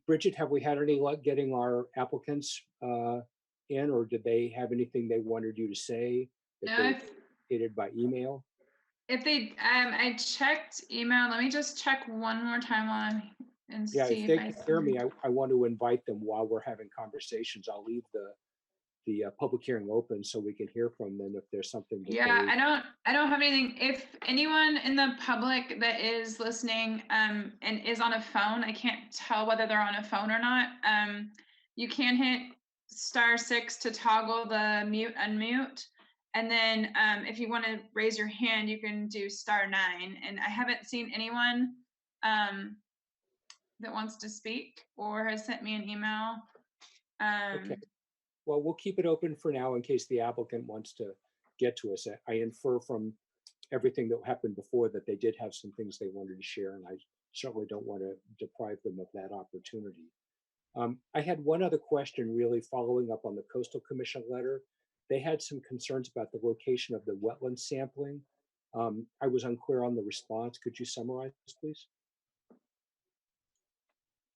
Bridget, have we had any luck getting our applicants in, or did they have anything they wanted you to say that No, they stated by email? if they, I checked email. Let me just check one more time on and Yeah, see if they I can see. hear me, I want to invite them while we're having conversations. I'll leave the public hearing open so we can hear from them if there's something that Yeah, they. I don't have anything. If anyone in the public that is listening and is on a phone, I can't tell whether they're on a phone or not. You can hit *6 to toggle the mute unmute. And then if you want to raise your hand, you can do *9. And I haven't seen anyone that wants to speak or has sent me an email. Okay. Well, we'll keep it open for now in case the applicant wants to get to us. I infer from everything that happened before that they did have some things they wanted to share, and I certainly don't want to deprive them of that opportunity. I had one other question really following up on the Coastal Commission letter. They had some concerns about the location of the wetland sampling. I was unclear on the response. Could you summarize, please?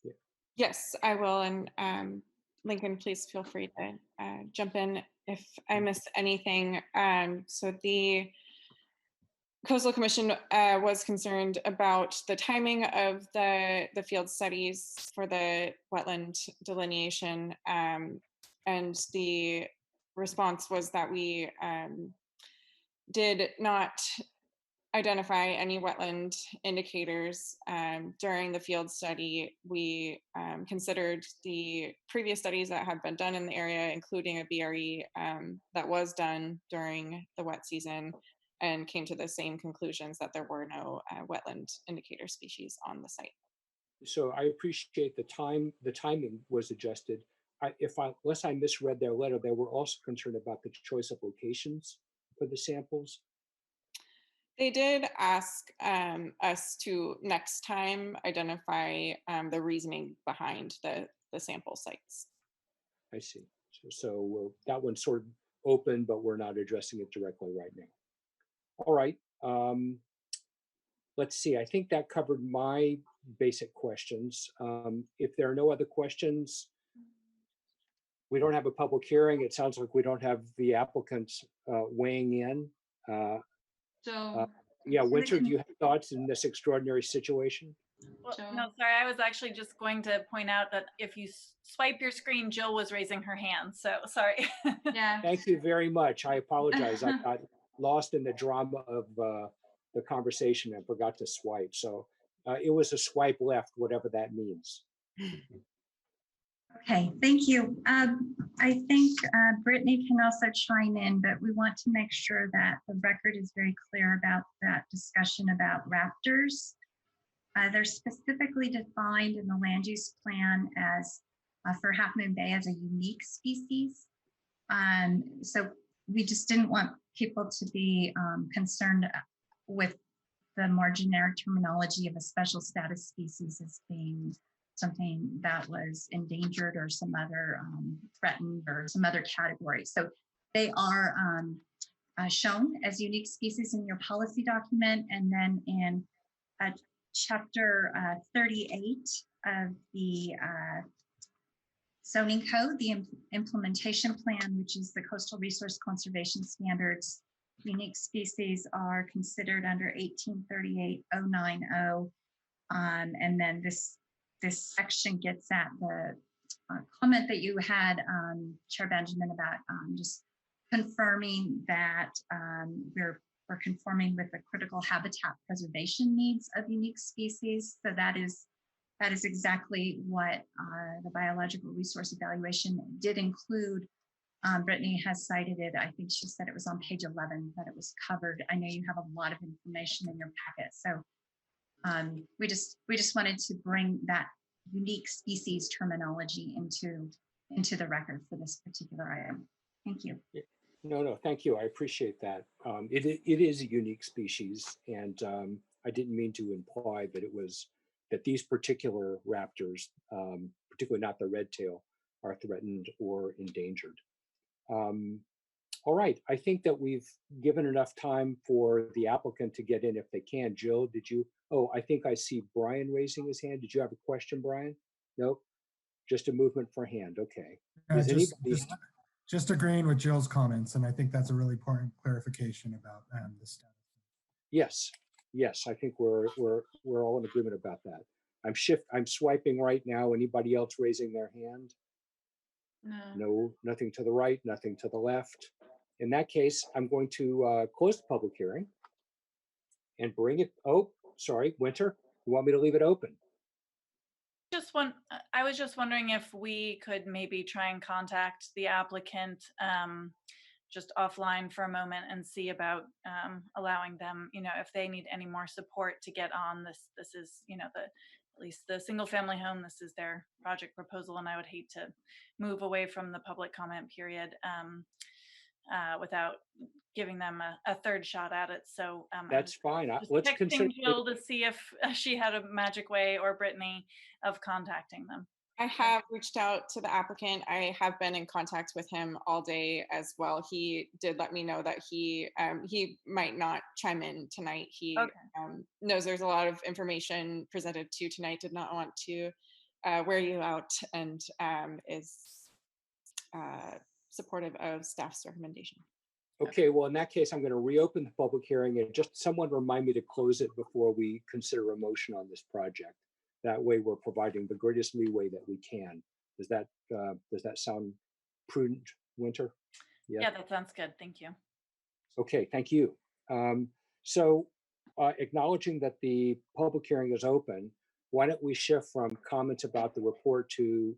Yeah. Yes, I will. And Lincoln, please feel free to jump in if I miss anything. So the Coastal Commission was concerned about the timing of the field studies for the wetland delineation, and the response was that we did not identify any wetland indicators during the field study. We considered the previous studies that had been done in the area, including a BRE that was done during the wet season, and came to the same conclusions that there were no wetland indicator species on the site. So I appreciate the timing was adjusted. Unless I misread their letter, they were also concerned about the choice of locations for the samples. They did ask us to next time identify the reasoning behind the sample sites. I see. So that one's sort of open, but we're not addressing it directly right now. All right. Let's see. I think that covered my basic questions. If there are no other questions, we don't have a public hearing. It sounds like we don't have the applicants weighing in. Yeah, Winter, do you have thoughts in this extraordinary situation? Well, no, sorry, I was actually just going to point out that if you swipe your screen, Jill was raising her hand, so sorry. Yeah. Thank you very much. I apologize. I got lost in the drama of the conversation and forgot to swipe. So it was a swipe left, whatever that means. Okay, thank you. I think Brittany can also chime in, but we want to make sure that the record is very clear about that discussion about raptors. They're specifically defined in the land use plan as for Half Moon Bay as a unique species. So we just didn't want people to be concerned with the more generic terminology of a special status species as being something that was endangered or some other threatened or some other category. So they are shown as unique species in your policy document, and then in chapter 38 of the zoning code, the implementation plan, which is the coastal resource conservation standards, unique species are considered under 1838-090. And then this section gets at the comment that you had, Chair Benjamin, about just confirming that we're conforming with the critical habitat preservation needs of unique species. So that is exactly what the biological resource evaluation did include. Brittany has cited it. I think she said it was on page 11 that it was covered. I know you have a lot of information in your packet, so we just wanted to bring that unique species terminology into the record for this particular item. Thank you. No, thank you. I appreciate that. It is a unique species, and I didn't mean to imply that these particular raptors, particularly not the red tail, are threatened or endangered. All right, I think that we've given enough time for the applicant to get in if they can. Jill, did you? Oh, I think I see Brian raising his hand. Did you have a question, Brian? Nope, just a movement for hand, okay. Uh, Is just, anybody, just, just agreeing with Jill's comments, and I think that's a really important clarification about the status. yes, yes, I think we're all in agreement about that. I'm swiping right now. Anybody else raising their hand? No. No, nothing to the right, nothing to the left. In that case, I'm going to close the public hearing and bring it, oh, sorry, Winter, you want me to leave it open? I was just wondering if we could maybe try and contact the applicant just offline for a moment and see about allowing them, if they need any more support to get on this. This is, at least the single family home, this is their project proposal, and I would hate to move away from the public comment period without giving them a third shot at it. So That's fine. just Let's texting consider Jill to see if she had a magic way, or Brittany, of contacting them. I have reached out to the applicant. I have been in contact with him all day as well. He did let me know that he might not chime in tonight. He knows there's a lot of information presented to tonight, did not want to wear you out, and is supportive of staff's recommendation. Okay, well, in that case, I'm going to reopen the public hearing, and just someone remind me to close it before we consider a motion on this project. That way we're providing the greatest leeway that we can. Does that sound prudent, Winter? Yeah, that sounds good. Thank you. Okay, thank you. So acknowledging that the public hearing is open, why don't we shift from comments about the report to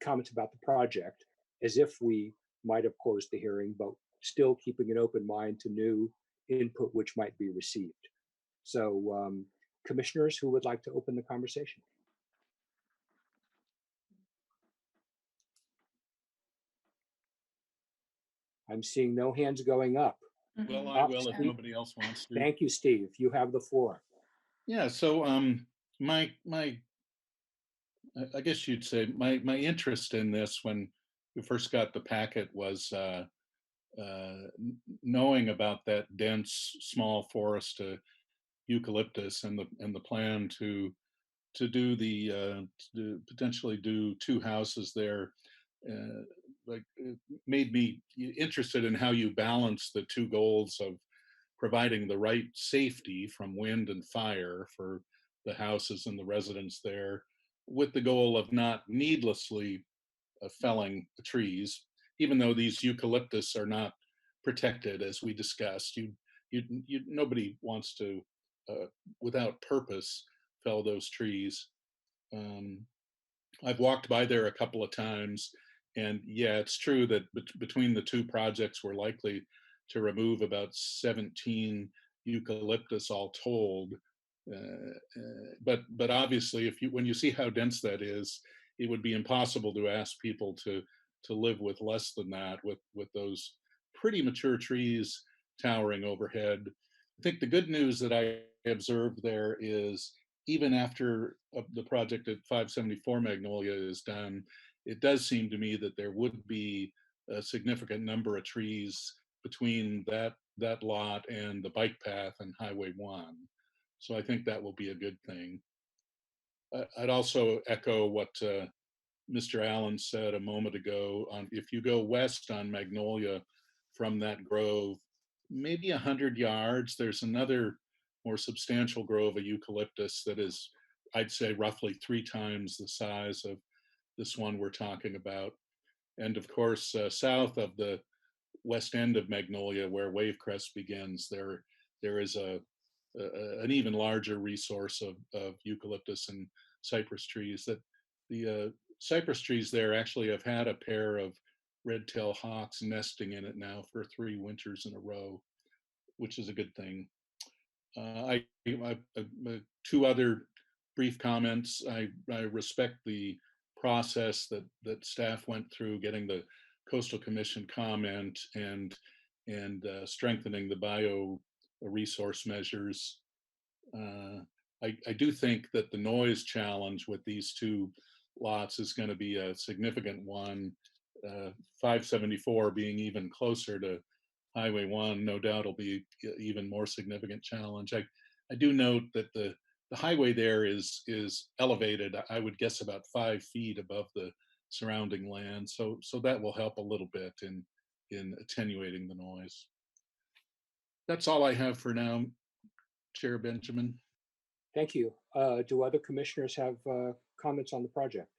comments about the project, as if we might have closed the hearing, but still keeping an open mind to new input which might be received. So commissioners, who would like to open the conversation? I'm seeing no hands going up. Well, I will if nobody else wants to. Thank you, Steve. You have the floor. Yeah, so I guess you'd say my interest in this when we first got the packet was knowing about that dense small forest eucalyptus and the plan to potentially do two houses there. Like, it made me interested in how you balance the two goals of providing the right safety from wind and fire for the houses and the residents there, with the goal of not needlessly felling the trees, even though these eucalyptus are not protected, as we discussed. Nobody wants to, without purpose, fell those trees. I've walked by there a couple of times, and yeah, it's true that between the two projects, we're likely to remove about 17 eucalyptus all told. But obviously, when you see how dense that is, it would be impossible to ask people to live with less than that, with those pretty mature trees towering overhead. I think the good news that I observed there is, even after the project at 574 Magnolia is done, it does seem to me that there would be a significant number of trees between that lot and the bike path and Highway 1. So I think that will be a good thing. I'd also echo what Mr. Allen said a moment ago. If you go west on Magnolia from that grove, maybe 100 yards, there's another more substantial grove of eucalyptus that is, I'd say, roughly 3 times the size of this one we're talking about. And of course, south of the west end of Magnolia, where Wavecrest begins, there is an even larger resource of eucalyptus and cypress trees. That the cypress trees there actually have had a pair of red-tailed hawks nesting in it now for 3 winters in a row, which is a good thing. I 2 other brief comments. I respect the process that staff went through, getting the Coastal Commission comment and strengthening the bio resource measures. I do think that the noise challenge with these 2 lots is going to be a significant one. 574 being even closer to Highway 1, no doubt will be even more significant challenge. I do note that the the highway there is elevated, I would guess about 5 feet above the surrounding land. So that will help a little bit in attenuating the noise. That's all I have for now, Chair Benjamin. Thank you. Do other commissioners have comments on the project?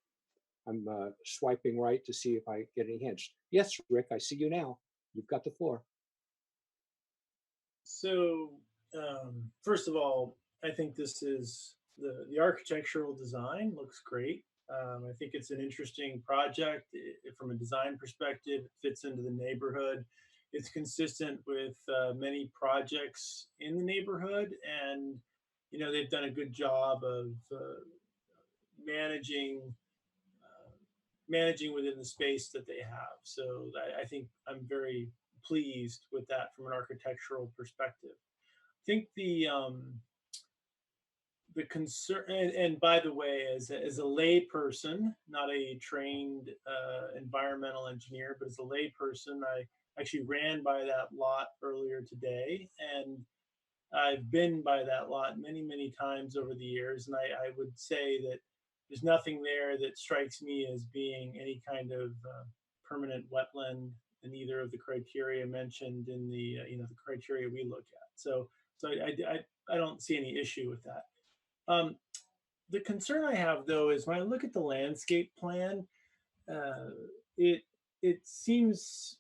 I'm swiping right to see if I get any hints. Yes, Rick, I see you now. You've got the floor. So, first of all, I think this is the architectural design looks great. I think it's an interesting project from a design perspective. It fits into the neighborhood. It's consistent with many projects in the neighborhood, and they've done a good job of managing within the space that they have. So I think I'm very pleased with that from an architectural perspective. I think the concern, and by the way, as a lay person, not a trained environmental engineer, but as a lay person, I actually ran by that lot earlier today, and I've been by that lot many, many times over the years, and I would say that there's nothing there that strikes me as being any kind of permanent wetland in either of the criteria mentioned in the the criteria we look at. So I don't see any issue with that. The concern I have, though, is when I look at the landscape plan, it seems,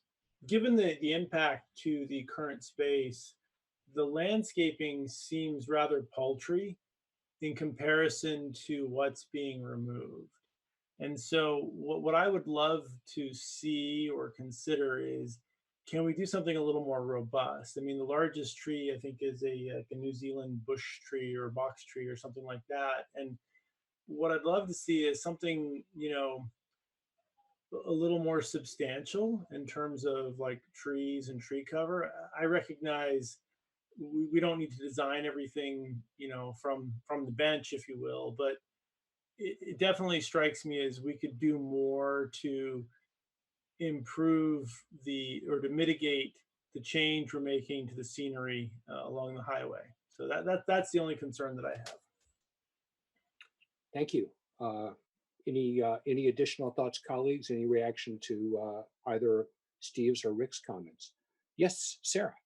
given the impact to the current space, the landscaping seems rather paltry in comparison to what's being removed. And so what I would love to see or consider is, can we do something a little more robust? I mean, the largest tree, I think, is a New Zealand bush tree or box tree or something like that. And what I'd love to see is something, a little more substantial in terms of like trees and tree cover. I recognize we don't need to design everything, from the bench, if you will, but it definitely strikes me as we could do more to improve or to mitigate the change we're making to the scenery along the highway. So that's the only concern that I have. Thank you. Any additional thoughts, colleagues? Any reaction to either Steve's or Rick's comments? Yes, Sarah.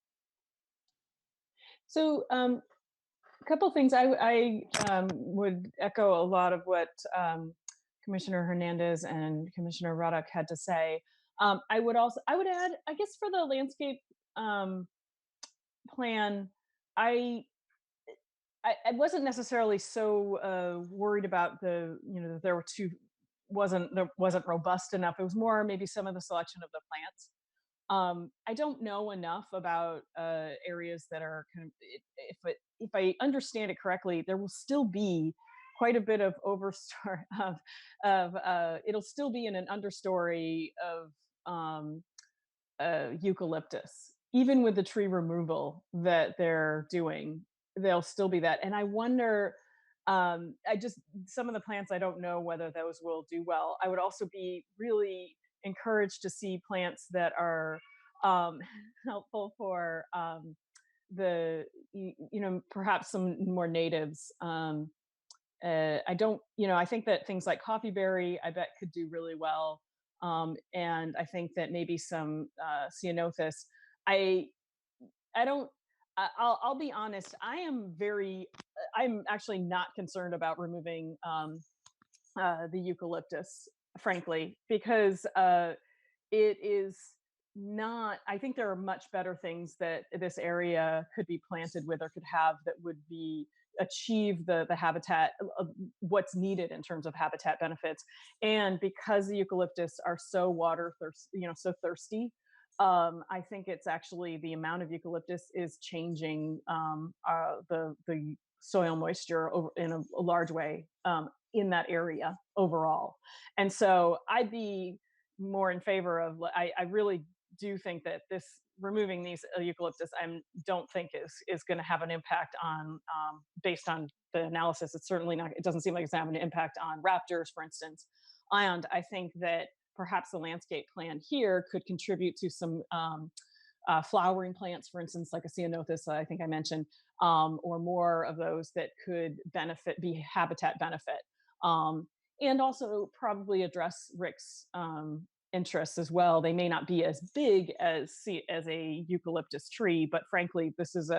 So a couple of things. I would echo a lot of what Commissioner Hernandez and Commissioner Ruddock had to say. I would add, I guess, for the landscape plan, I wasn't necessarily so worried about that there wasn't robust enough. It was more maybe some of the selection of the plants. I don't know enough about areas that are kind of, if I understand it correctly, there will still be quite a bit of it'll still be in an understory of eucalyptus, even with the tree removal that they're doing. There'll still be that, and I wonder. Some of the plants, I don't know whether those will do well. I would also be really encouraged to see plants that are helpful for perhaps some more natives. I think that things like coffeeberry, I bet, could do really well. And I think that maybe some ceanothus. I'll be honest. I'm actually not concerned about removing the eucalyptus, frankly, because it is not. I think there are much better things that this area could be planted with or could have that would achieve the habitat of what's needed in terms of habitat benefits. And because the eucalyptus are so so thirsty. I think it's actually the amount of eucalyptus is changing the soil moisture in a large way in that area overall. And so I'd be more in favor of, I really do think that removing these eucalyptus, I don't think is going to have an impact on, based on the analysis, it's certainly not, it doesn't seem like it's having an impact on raptors, for instance. And I think that perhaps the landscape plan here could contribute to some flowering plants, for instance, like a ceanothus, I think I mentioned, or more of those that could be habitat benefit. And also probably address Rick's interests as well. They may not be as big as a eucalyptus tree, but frankly, this is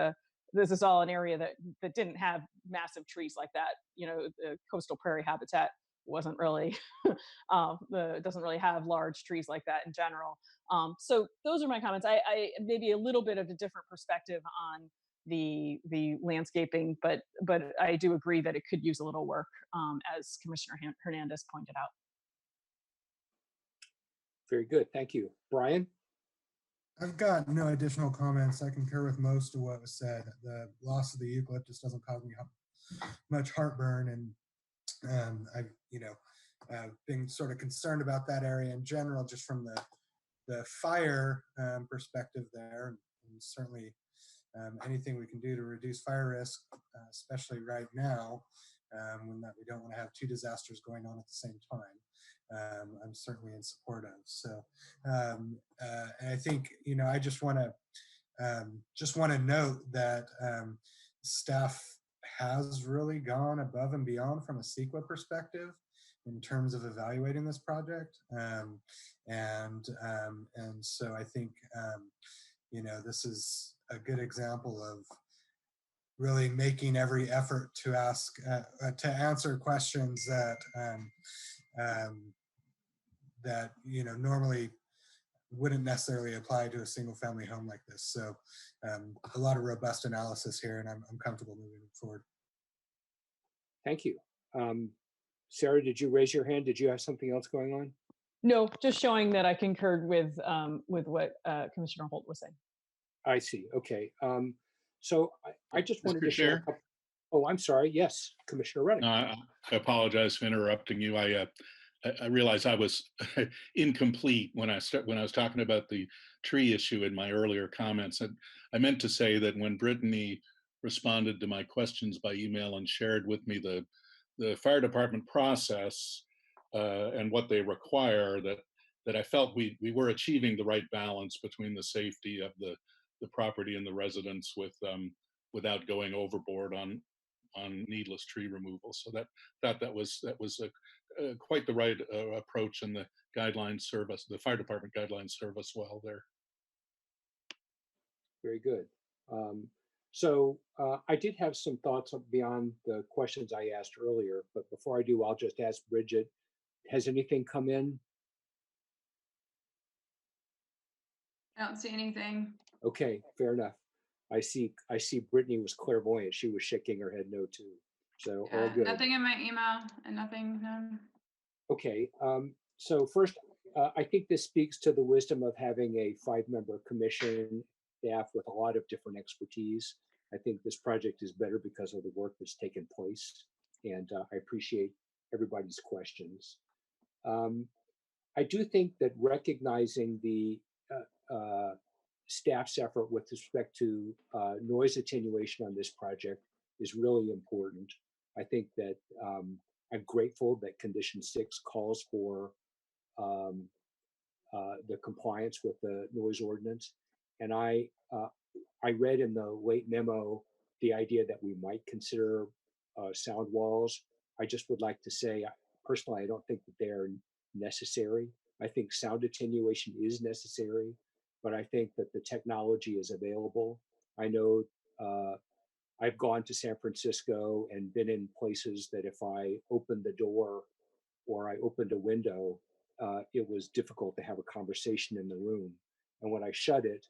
all an area that didn't have massive trees like that. The coastal prairie habitat wasn't really doesn't really have large trees like that in general. So those are my comments. I maybe a little bit of a different perspective on the landscaping, but I do agree that it could use a little work, as Commissioner Hernandez pointed out. Very good. Thank you. Brian? I've got no additional comments. I concur with most of what was said. The loss of the eucalyptus doesn't cause me much heartburn, and I've been sort of concerned about that area in general, just from the fire perspective there, and certainly anything we can do to reduce fire risk, especially right now, when we don't want to have two disasters going on at the same time. I'm certainly in support of. So, and I think I just want to note that staff has really gone above and beyond from a CEQA perspective in terms of evaluating this project, and so I think this is a good example of really making every effort to answer questions that normally wouldn't necessarily apply to a single family home like this. So a lot of robust analysis here, and I'm comfortable moving forward. Thank you. Sarah, did you raise your hand? Did you have something else going on? No, just showing that I concurred with what Commissioner Holt was saying. I see. Okay. So I just wanted to share. Oh, I'm sorry. Yes, Commissioner Reddick. No, I apologize for interrupting you. I realized I was incomplete when I was talking about the tree issue in my earlier comments. And I meant to say that when Brittany responded to my questions by email and shared with me the fire department process and what they require, that I felt we were achieving the right balance between the safety of the property and the residents without going overboard on needless tree removal. So that was quite the right approach, and the guidelines service, the fire department guidelines serve us well there. Very good. So I did have some thoughts beyond the questions I asked earlier, but before I do, I'll just ask Bridget, has anything come in? I don't see anything. Okay, fair enough. I see Brittany was clairvoyant. She was shaking her head no too. So all good. Nothing in my email and nothing. Okay. So first, I think this speaks to the wisdom of having a 5-member commission staff with a lot of different expertise. I think this project is better because of the work that's taken place, and I appreciate everybody's questions. I do think that recognizing the staff's effort with respect to noise attenuation on this project is really important. I think that I'm grateful that condition 6 calls for the compliance with the noise ordinance. And I read in the late memo the idea that we might consider sound walls. I just would like to say, personally, I don't think that they're necessary. I think sound attenuation is necessary, but I think that the technology is available. I know I've gone to San Francisco and been in places that if I opened the door or I opened a window, it was difficult to have a conversation in the room. And when I shut it,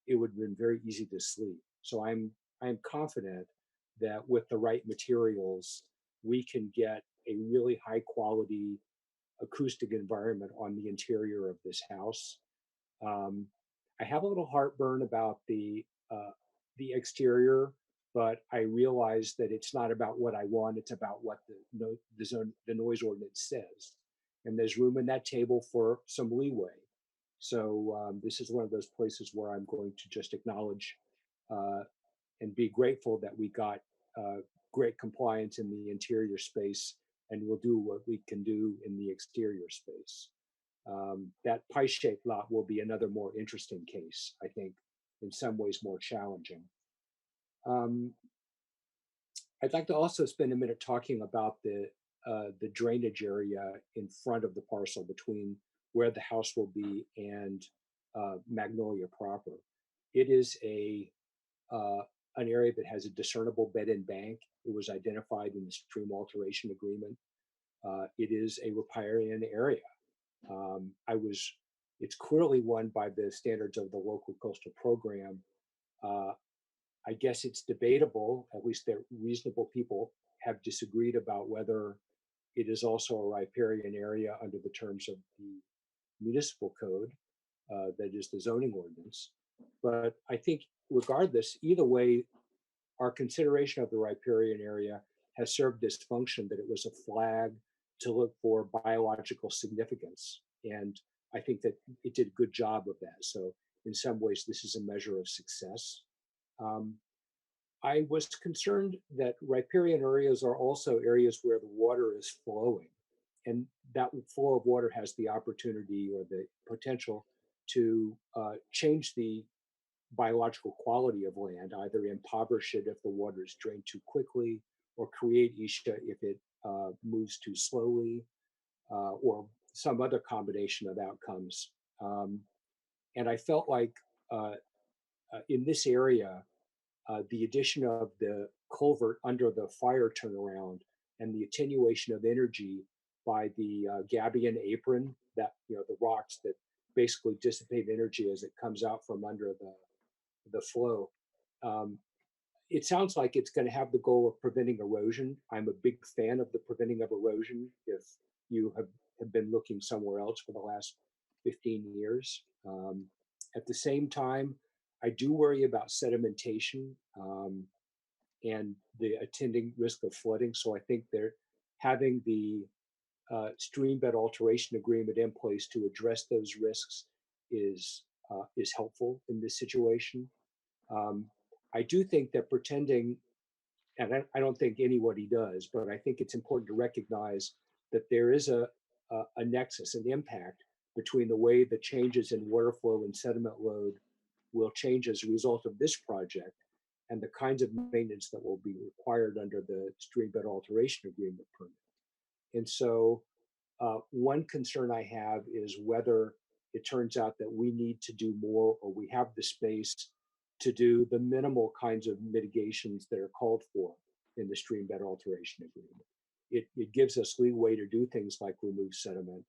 it would have been very easy to sleep. So I'm confident that with the right materials, we can get a really high quality acoustic environment on the interior of this house. I have a little heartburn about the exterior, but I realize that it's not about what I want, it's about what the noise ordinance says. And there's room in that table for some leeway. So this is one of those places where I'm going to just acknowledge and be grateful that we got great compliance in the interior space, and we'll do what we can do in the exterior space. That pie-shaped lot will be another more interesting case, I think, in some ways more challenging. I'd like to also spend a minute talking about the drainage area in front of the parcel between where the house will be and Magnolia proper. It is an area that has a discernible bed and bank. It was identified in the stream alteration agreement. It is a riparian area. It's clearly one by the standards of the local coastal program. I guess it's debatable, at least that reasonable people have disagreed about whether it is also a riparian area under the terms of the municipal code, that is the zoning ordinance. But I think regardless, either way, our consideration of the riparian area has served this function that it was a flag to look for biological significance. And I think that it did a good job of that. So in some ways, this is a measure of success. I was concerned that riparian areas are also areas where the water is flowing. And that flow of water has the opportunity or the potential to change the biological quality of land, either impoverish it if the water is drained too quickly, or create isha if it moves too slowly, or some other combination of outcomes. And I felt like in this area, the addition of the culvert under the fire turnaround and the attenuation of energy by the gabion apron, that, the rocks that basically dissipate energy as it comes out from under the flow. It sounds like it's going to have the goal of preventing erosion. I'm a big fan of the preventing of erosion. If you have been looking somewhere else for the last 15 years. At the same time, I do worry about sedimentation and the attending risk of flooding. So I think they're having the stream bed alteration agreement in place to address those risks is helpful in this situation. I do think that pretending, and I don't think anybody does, but I think it's important to recognize that there is a nexus, an impact between the way the changes in water flow and sediment load will change as a result of this project and the kinds of maintenance that will be required under the stream bed alteration agreement permit. And so one concern I have is whether it turns out that we need to do more, or we have the space to do the minimal kinds of mitigations that are called for in the stream bed alteration agreement. It gives us leeway to do things like remove sediment,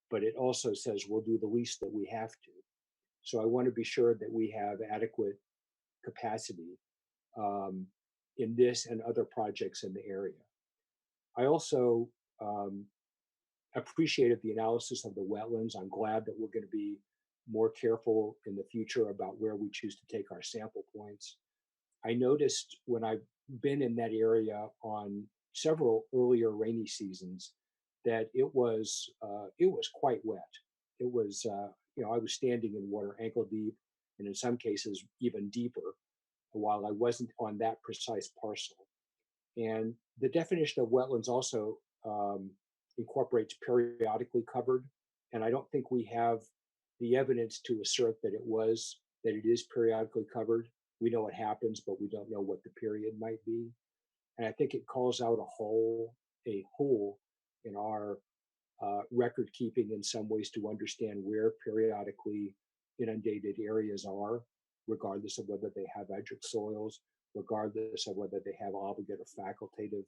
but it also says we'll do the least that we have to. So I want to be sure that we have adequate capacity in this and other projects in the area. I also appreciated the analysis of the wetlands. I'm glad that we're going to be more careful in the future about where we choose to take our sample points. I noticed when I've been in that area on several earlier rainy seasons that it was quite wet. It was, I was standing in water ankle deep, and in some cases even deeper, while I wasn't on that precise parcel. And the definition of wetlands also incorporates periodically covered, and I don't think we have the evidence to assert that it is periodically covered. We know it happens, but we don't know what the period might be. And I think it calls out a hole in our record keeping in some ways to understand where periodically inundated areas are, regardless of whether they have hydric soils, regardless of whether they have obligate or facultative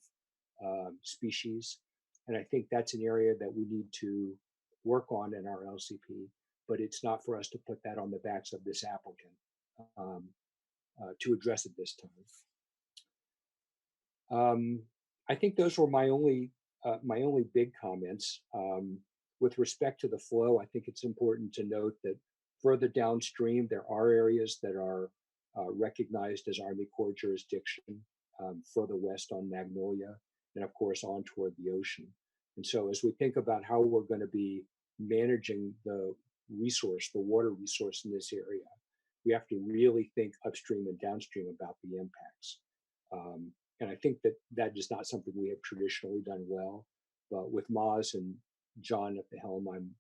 species. And I think that's an area that we need to work on in our LCP, but it's not for us to put that on the backs of this applicant to address it this time. I think those were my only big comments. With respect to the flow, I think it's important to note that further downstream, there are areas that are recognized as Army Corps jurisdiction, further west on Magnolia, and of course on toward the ocean. And so as we think about how we're going to be managing the water resource in this area, we have to really think upstream and downstream about the impacts. And I think that is not something we have traditionally done well, but with Maz and John at the helm, I'm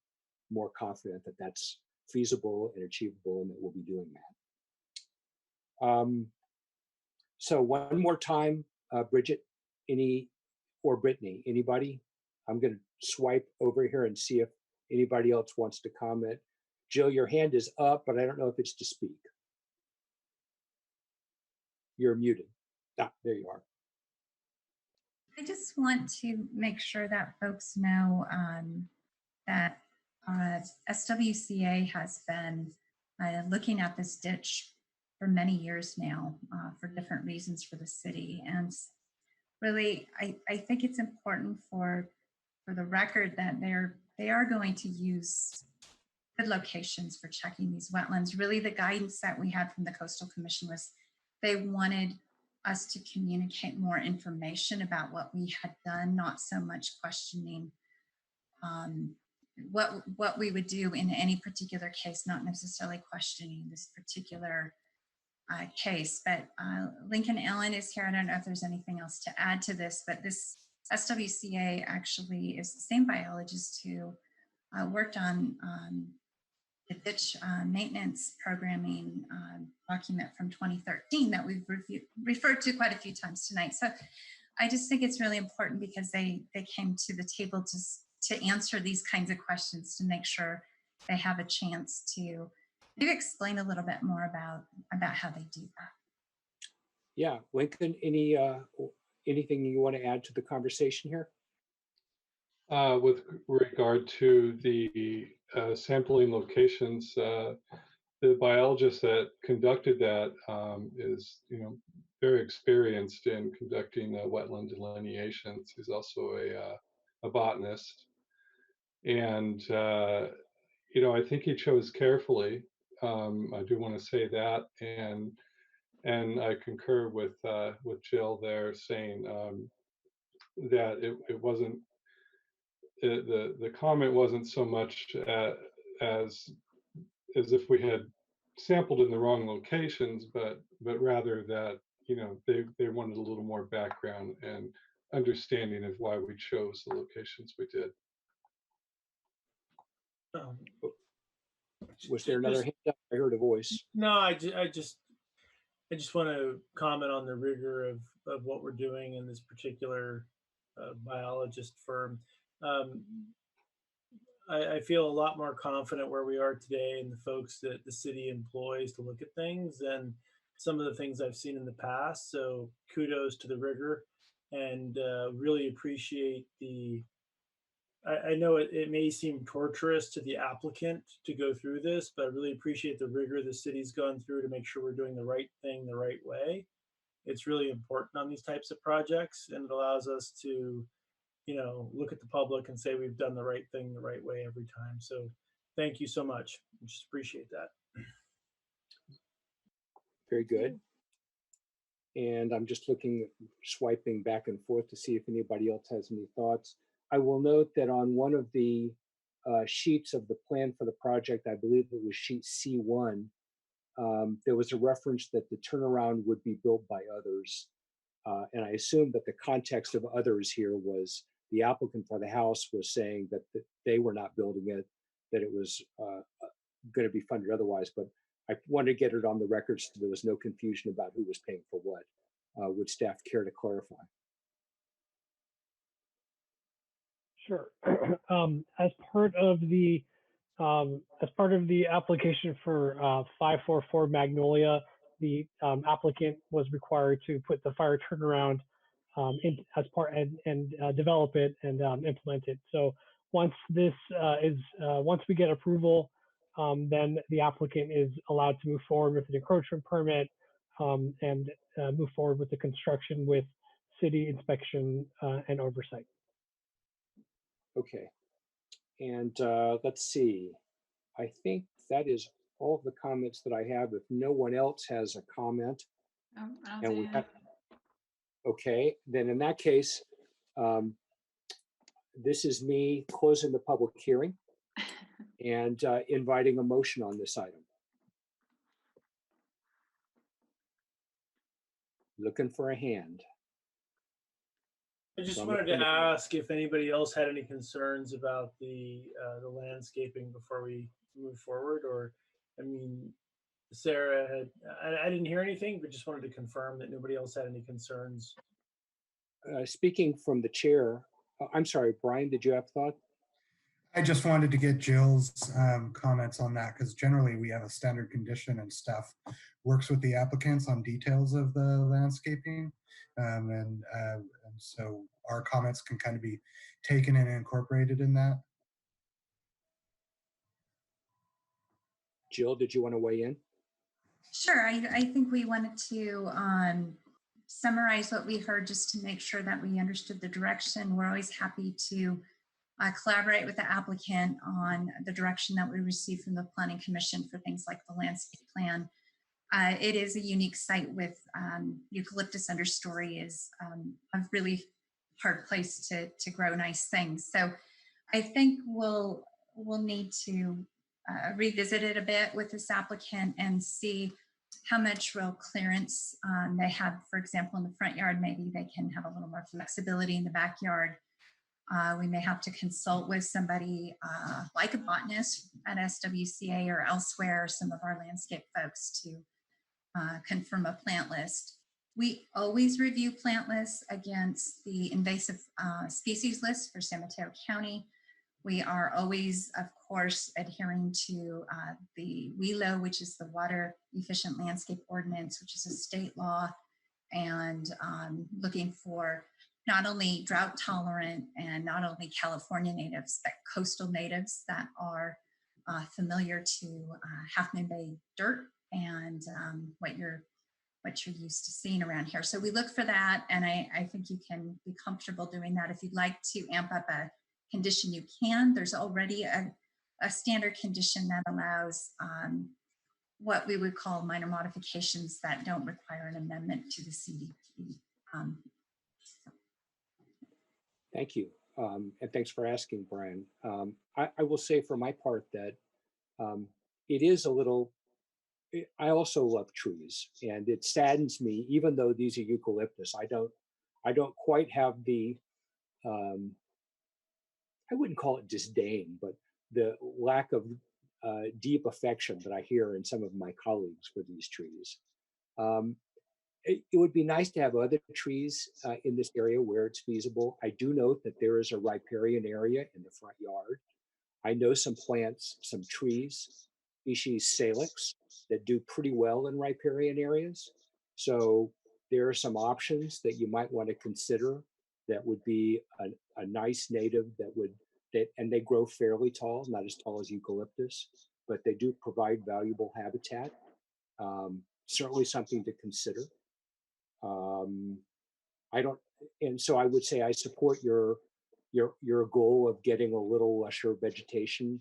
more confident that that's feasible and achievable and that we'll be doing that. So one more time, Bridget, or Brittany, anybody? I'm going to swipe over here and see if anybody else wants to comment. Jill, your hand is up, but I don't know if it's to speak. You're muted. Ah, there you are. I just want to make sure that folks know that SWCA has been looking at this ditch for many years now for different reasons for the city. And really, I think it's important for the record that they are going to use good locations for checking these wetlands. Really, the guidance that we had from the Coastal Commission was they wanted us to communicate more information about what we had done, not so much questioning what we would do in any particular case, not necessarily questioning this particular case. But Lincoln Allen is here. I don't know if there's anything else to add to this, but this SWCA actually is the same biologist who worked on the ditch maintenance programming document from 2013 that we've referred to quite a few times tonight. So I just think it's really important because they came to the table to answer these kinds of questions, to make sure they have a chance to maybe explain a little bit more about how they do that. Yeah, Lincoln, anything you want to add to the conversation here? With regard to the sampling locations, the biologist that conducted that is, very experienced in conducting wetland delineations. He's also a botanist, and I think he chose carefully. I do want to say that, and I concur with Jill there, saying that it wasn't. The comment wasn't so much as if we had sampled in the wrong locations, but rather that they wanted a little more background and understanding of why we chose the locations we did. Was there another hand up? I heard a voice. No, I just want to comment on the rigor of what we're doing in this particular biologist firm. I feel a lot more confident where we are today and the folks that the city employs to look at things than some of the things I've seen in the past. So kudos to the rigor, and really appreciate I know it may seem torturous to the applicant to go through this, but I really appreciate the rigor the city's gone through to make sure we're doing the right thing the right way. It's really important on these types of projects, and it allows us to look at the public and say we've done the right thing the right way every time. So thank you so much. I just appreciate that. Very good. And I'm just swiping back and forth to see if anybody else has any thoughts. I will note that on one of the sheets of the plan for the project, I believe it was sheet C1, there was a reference that the turnaround would be built by others. And I assume that the context of others here was the applicant for the house was saying that they were not building it, that it was going to be funded otherwise. But I wanted to get it on the record so there was no confusion about who was paying for what. Would staff care to clarify? Sure. As part of the application for 544 Magnolia, the applicant was required to put the fire turnaround as part and develop it and implement it. So once once we get approval, then the applicant is allowed to move forward with an encroachment permit and move forward with the construction with city inspection and oversight. Okay. And let's see. I think that is all of the comments that I have. If no one else has a comment, and we have, okay, then in that case, this is me closing the public hearing and inviting a motion on this item. Looking for a hand. I just wanted to ask if anybody else had any concerns about the landscaping before we move forward, or, I mean, Sarah had, I didn't hear anything, but just wanted to confirm that nobody else had any concerns. Speaking from the chair, I'm sorry, Brian, did you have a thought? I just wanted to get Jill's comments on that because generally we have a standard condition and staff works with the applicants on details of the landscaping. And so our comments can kind of be taken and incorporated in that. Jill, did you want to weigh in? Sure. I think we wanted to summarize what we heard just to make sure that we understood the direction. We're always happy to collaborate with the applicant on the direction that we receive from the Planning Commission for things like the landscape plan. It is a unique site with eucalyptus understory is a really hard place to grow nice things. So I think we'll need to revisit it a bit with this applicant and see how much row clearance they have. For example, in the front yard, maybe they can have a little more flexibility in the backyard. We may have to consult with somebody like a botanist at SWCA or elsewhere, some of our landscape folks to confirm a plant list. We always review plant lists against the invasive species list for San Mateo County. We are always, of course, adhering to the WELO, which is the Water Efficient Landscape Ordinance, which is a state law, and looking for not only drought tolerant and not only California natives, but coastal natives that are familiar to Half Moon Bay dirt and what you're used to seeing around here. So we look for that, and I think you can be comfortable doing that. If you'd like to amp up a condition, you can. There's already a standard condition that allows what we would call minor modifications that don't require an amendment to the CDP. Thank you. And thanks for asking, Brian. I will say for my part that it is a little, I also love trees, and it saddens me, even though these are eucalyptus, I don't quite have the, I wouldn't call it disdain, but the lack of deep affection that I hear in some of my colleagues for these trees. It would be nice to have other trees in this area where it's feasible. I do note that there is a riparian area in the front yard. I know some plants, some trees, species Salix, that do pretty well in riparian areas. So there are some options that you might want to consider that would be a nice native and they grow fairly tall, not as tall as eucalyptus, but they do provide valuable habitat. Certainly something to consider. And so I would say I support your goal of getting a little lusher vegetation.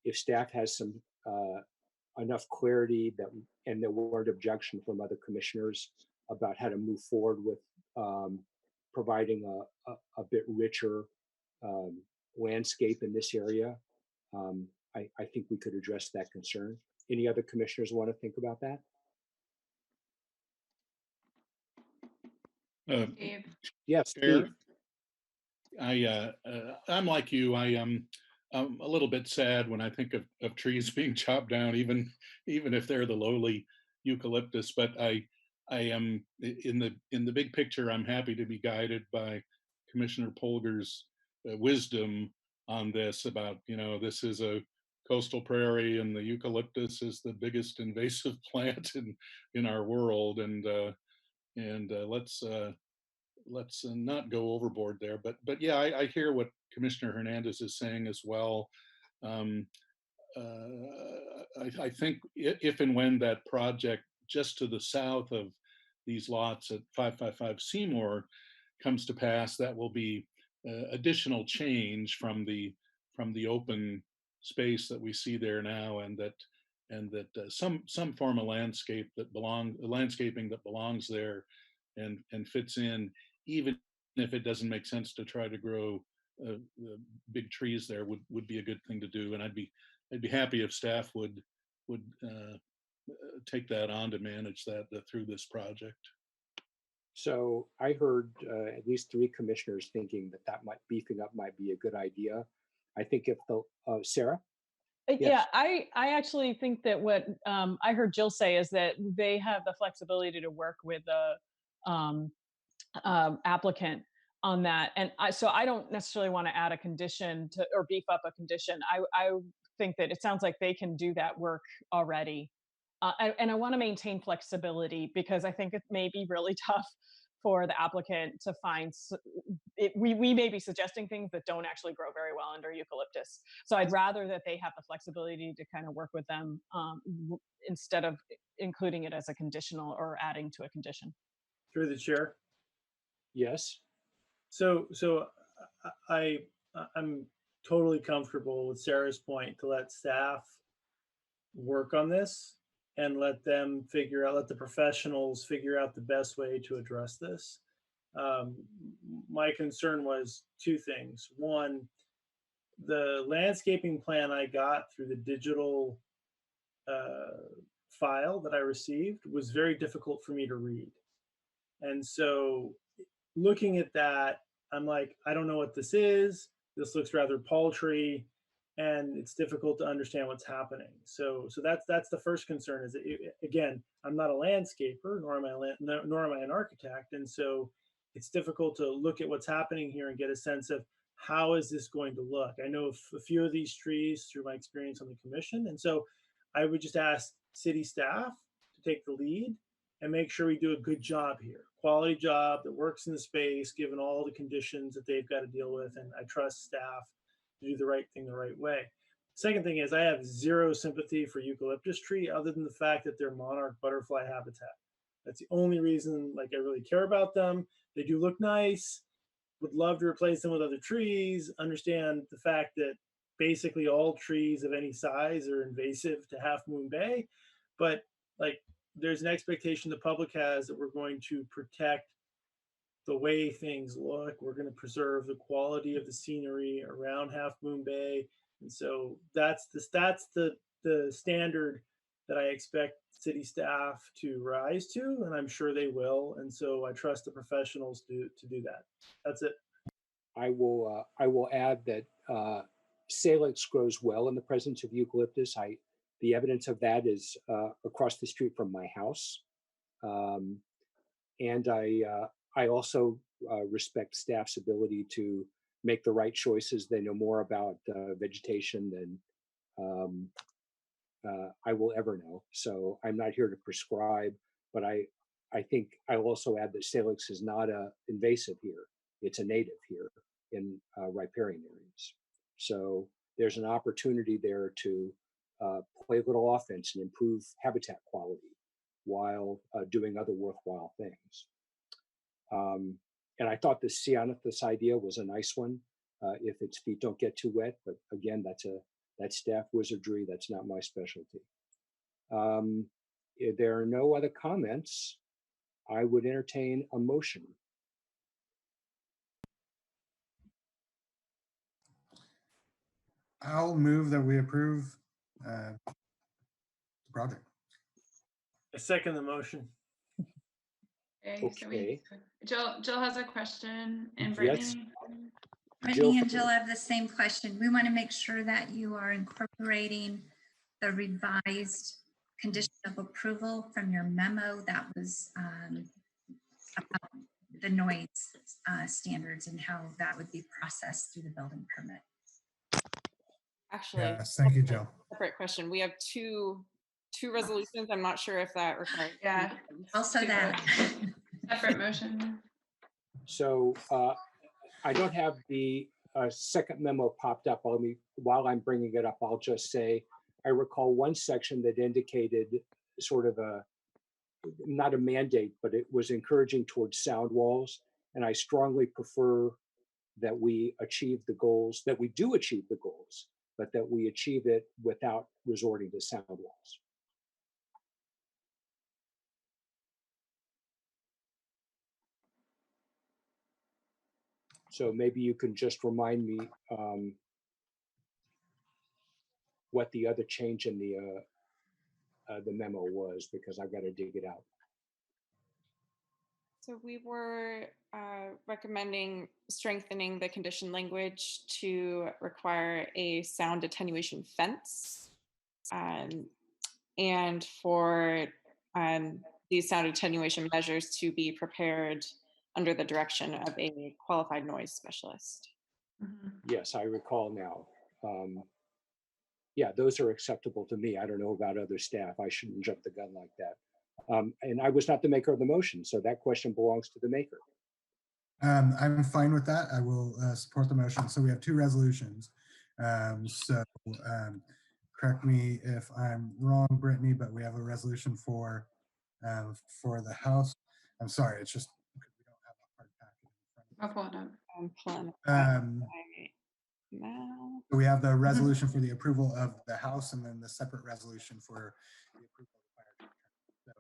If staff has some enough clarity and there weren't objection from other commissioners about how to move forward with providing a bit richer landscape in this area, I think we could address that concern. Any other commissioners want to think about that? Steve. Yes, Chair, Steve. I'm like you. I'm a little bit sad when I think of trees being chopped down, even if they're the lowly eucalyptus. But I am in the big picture. I'm happy to be guided by Commissioner Polgar's wisdom on this. About this is a coastal prairie, and the eucalyptus is the biggest invasive plant in our world, and let's not go overboard there. But yeah, I hear what Commissioner Hernandez is saying as well. I think if and when that project just to the south of these lots at 555 Seymour comes to pass, that will be additional change from the open space that we see there now, and that some form of landscaping that belongs there and fits in, even if it doesn't make sense to try to grow big trees there, would be a good thing to do. And I'd be happy if staff would take that on to manage that through this project. So I heard at least 3 commissioners thinking that beefing up might be a good idea. I think if Sarah? Yes. Yeah, I actually think that what I heard Jill say is that they have the flexibility to work with the applicant on that, and so I don't necessarily want to add a condition to or beef up a condition. I think that it sounds like they can do that work already, and I want to maintain flexibility because I think it may be really tough for the applicant to find we may be suggesting things that don't actually grow very well under eucalyptus. So I'd rather that they have the flexibility to kind of work with them instead of including it as a conditional or adding to a condition. Through the chair. Yes. So I'm totally comfortable with Sarah's point to let staff work on this and let the professionals figure out the best way to address this. My concern was two things. One, the landscaping plan I got through the digital file that I received was very difficult for me to read. And so looking at that, I'm like, I don't know what this is. This looks rather paltry, and it's difficult to understand what's happening. So that's the first concern. Is that again, I'm not a landscaper, nor am I an architect, and so it's difficult to look at what's happening here and get a sense of how is this going to look. I know a few of these trees through my experience on the commission, and so I would just ask city staff to take the lead and make sure we do a good job here, quality job that works in the space, given all the conditions that they've got to deal with. And I trust staff to do the right thing the right way. Second thing is I have zero sympathy for eucalyptus tree other than the fact that they're monarch butterfly habitat. That's the only reason I really care about them. They do look nice, would love to replace them with other trees, understand the fact that basically all trees of any size are invasive to Half Moon Bay, but there's an expectation the public has that we're going to protect the way things look. We're going to preserve the quality of the scenery around Half Moon Bay. And so that's the standard that I expect city staff to rise to, and I'm sure they will. And so I trust the professionals to do that. That's it. I will add that salix grows well in the presence of eucalyptus. The evidence of that is across the street from my house, and I also respect staff's ability to make the right choices. They know more about vegetation than I will ever know. So I'm not here to prescribe, but I think I'll also add that salix is not invasive here. It's a native here in riparian areas. So there's an opportunity there to play a little offense and improve habitat quality while doing other worthwhile things. And I thought the ceanothus idea was a nice one if its feet don't get too wet. But again, that's staff wizardry. That's not my specialty. If there are no other comments, I would entertain a motion. I'll move that we approve the project. I second the motion. Okay, so Jill has a question, and Yes. Brittany. Brittany and Jill have the same question. We want to make sure that you are incorporating the revised condition of approval from your memo that was about the noise standards and how that would be processed through the building permit. Actually, Yes, thank you, Jill. separate question. We have two resolutions. I'm not sure if that requires. Yeah. Also that. Separate motion. So I don't have the second memo popped up. While I'm bringing it up, I'll just say I recall one section that indicated sort of not a mandate, but it was encouraging towards sound walls. And I strongly prefer that we achieve the goals, that we do achieve the goals, but that we achieve it without resorting to sound walls. So maybe you can just remind me what the other change in the memo was, because I've got to dig it out. So we were recommending strengthening the condition language to require a sound attenuation fence, and for these sound attenuation measures to be prepared under the direction of a qualified noise specialist. Yes, I recall now. Yeah, those are acceptable to me. I don't know about other staff. I shouldn't jump the gun like that. And I was not the maker of the motion, so that question belongs to the maker. I'm fine with that. I will support the motion. So we have two resolutions. Correct me if I'm wrong, Brittany, but we have a resolution for the House. I'm sorry, it's just because we don't have a hard packet in I'll pull it up. I'm pulling it front of us. right now. So we have the resolution for the approval of the House and then the separate resolution for the approval of the fire truck.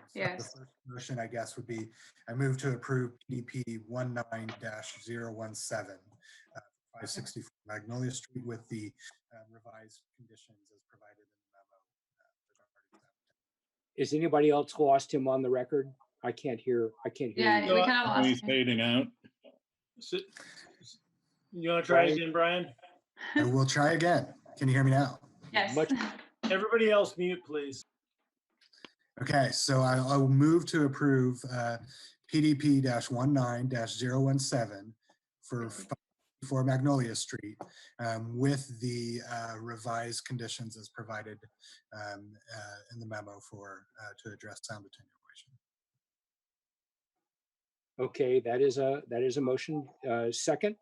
So Yes. the first motion, I guess, would be I move to approve PDP 19-017, 564 Magnolia Street with the revised conditions as provided in the memo. Is anybody else lost him on the record? I can't hear. Yeah, you. we kind of lost He's him. fading out. So, you want to try again, Brian? I will try again. Can you hear me now? Yes. Much- Everybody else mute, please. Okay, so I'll move to approve PDP-19-017 for Magnolia Street with the revised conditions as provided in the memo to address sound attenuation. Okay, that is a motion. Second.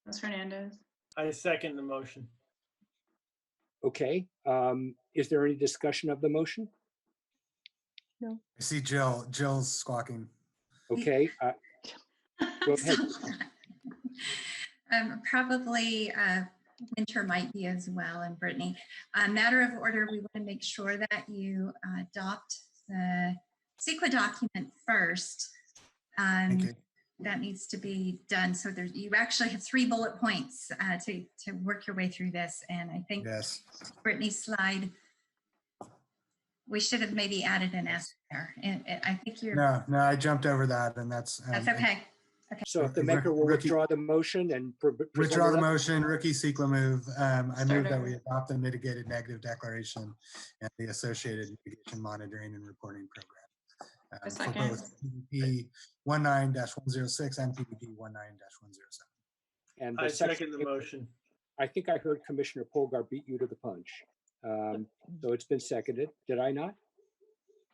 That's Hernandez. I second the motion. Okay. Is there any discussion of the motion? No. I see Jill's squawking. Okay. Go ahead. Probably Winter might be as well, and Brittany. Matter of order, we want to make sure that you adopt the CEQA document first. Thank you. That needs to be done. So you actually have 3 bullet points to work your way through this. And I think Yes. Brittany's slide, we should have maybe added an S there. And I think you're. No, I jumped over that, and that's okay. So if the maker will withdraw the motion and withdraw the motion, rookie CEQA move. I move that we adopt the mitigated negative declaration and the associated mitigation monitoring and reporting program. For both PDP 19-106 and PDP 19-107. And I second the motion. I think I heard Commissioner Polgar beat you to the punch. So it's been seconded. Did I not?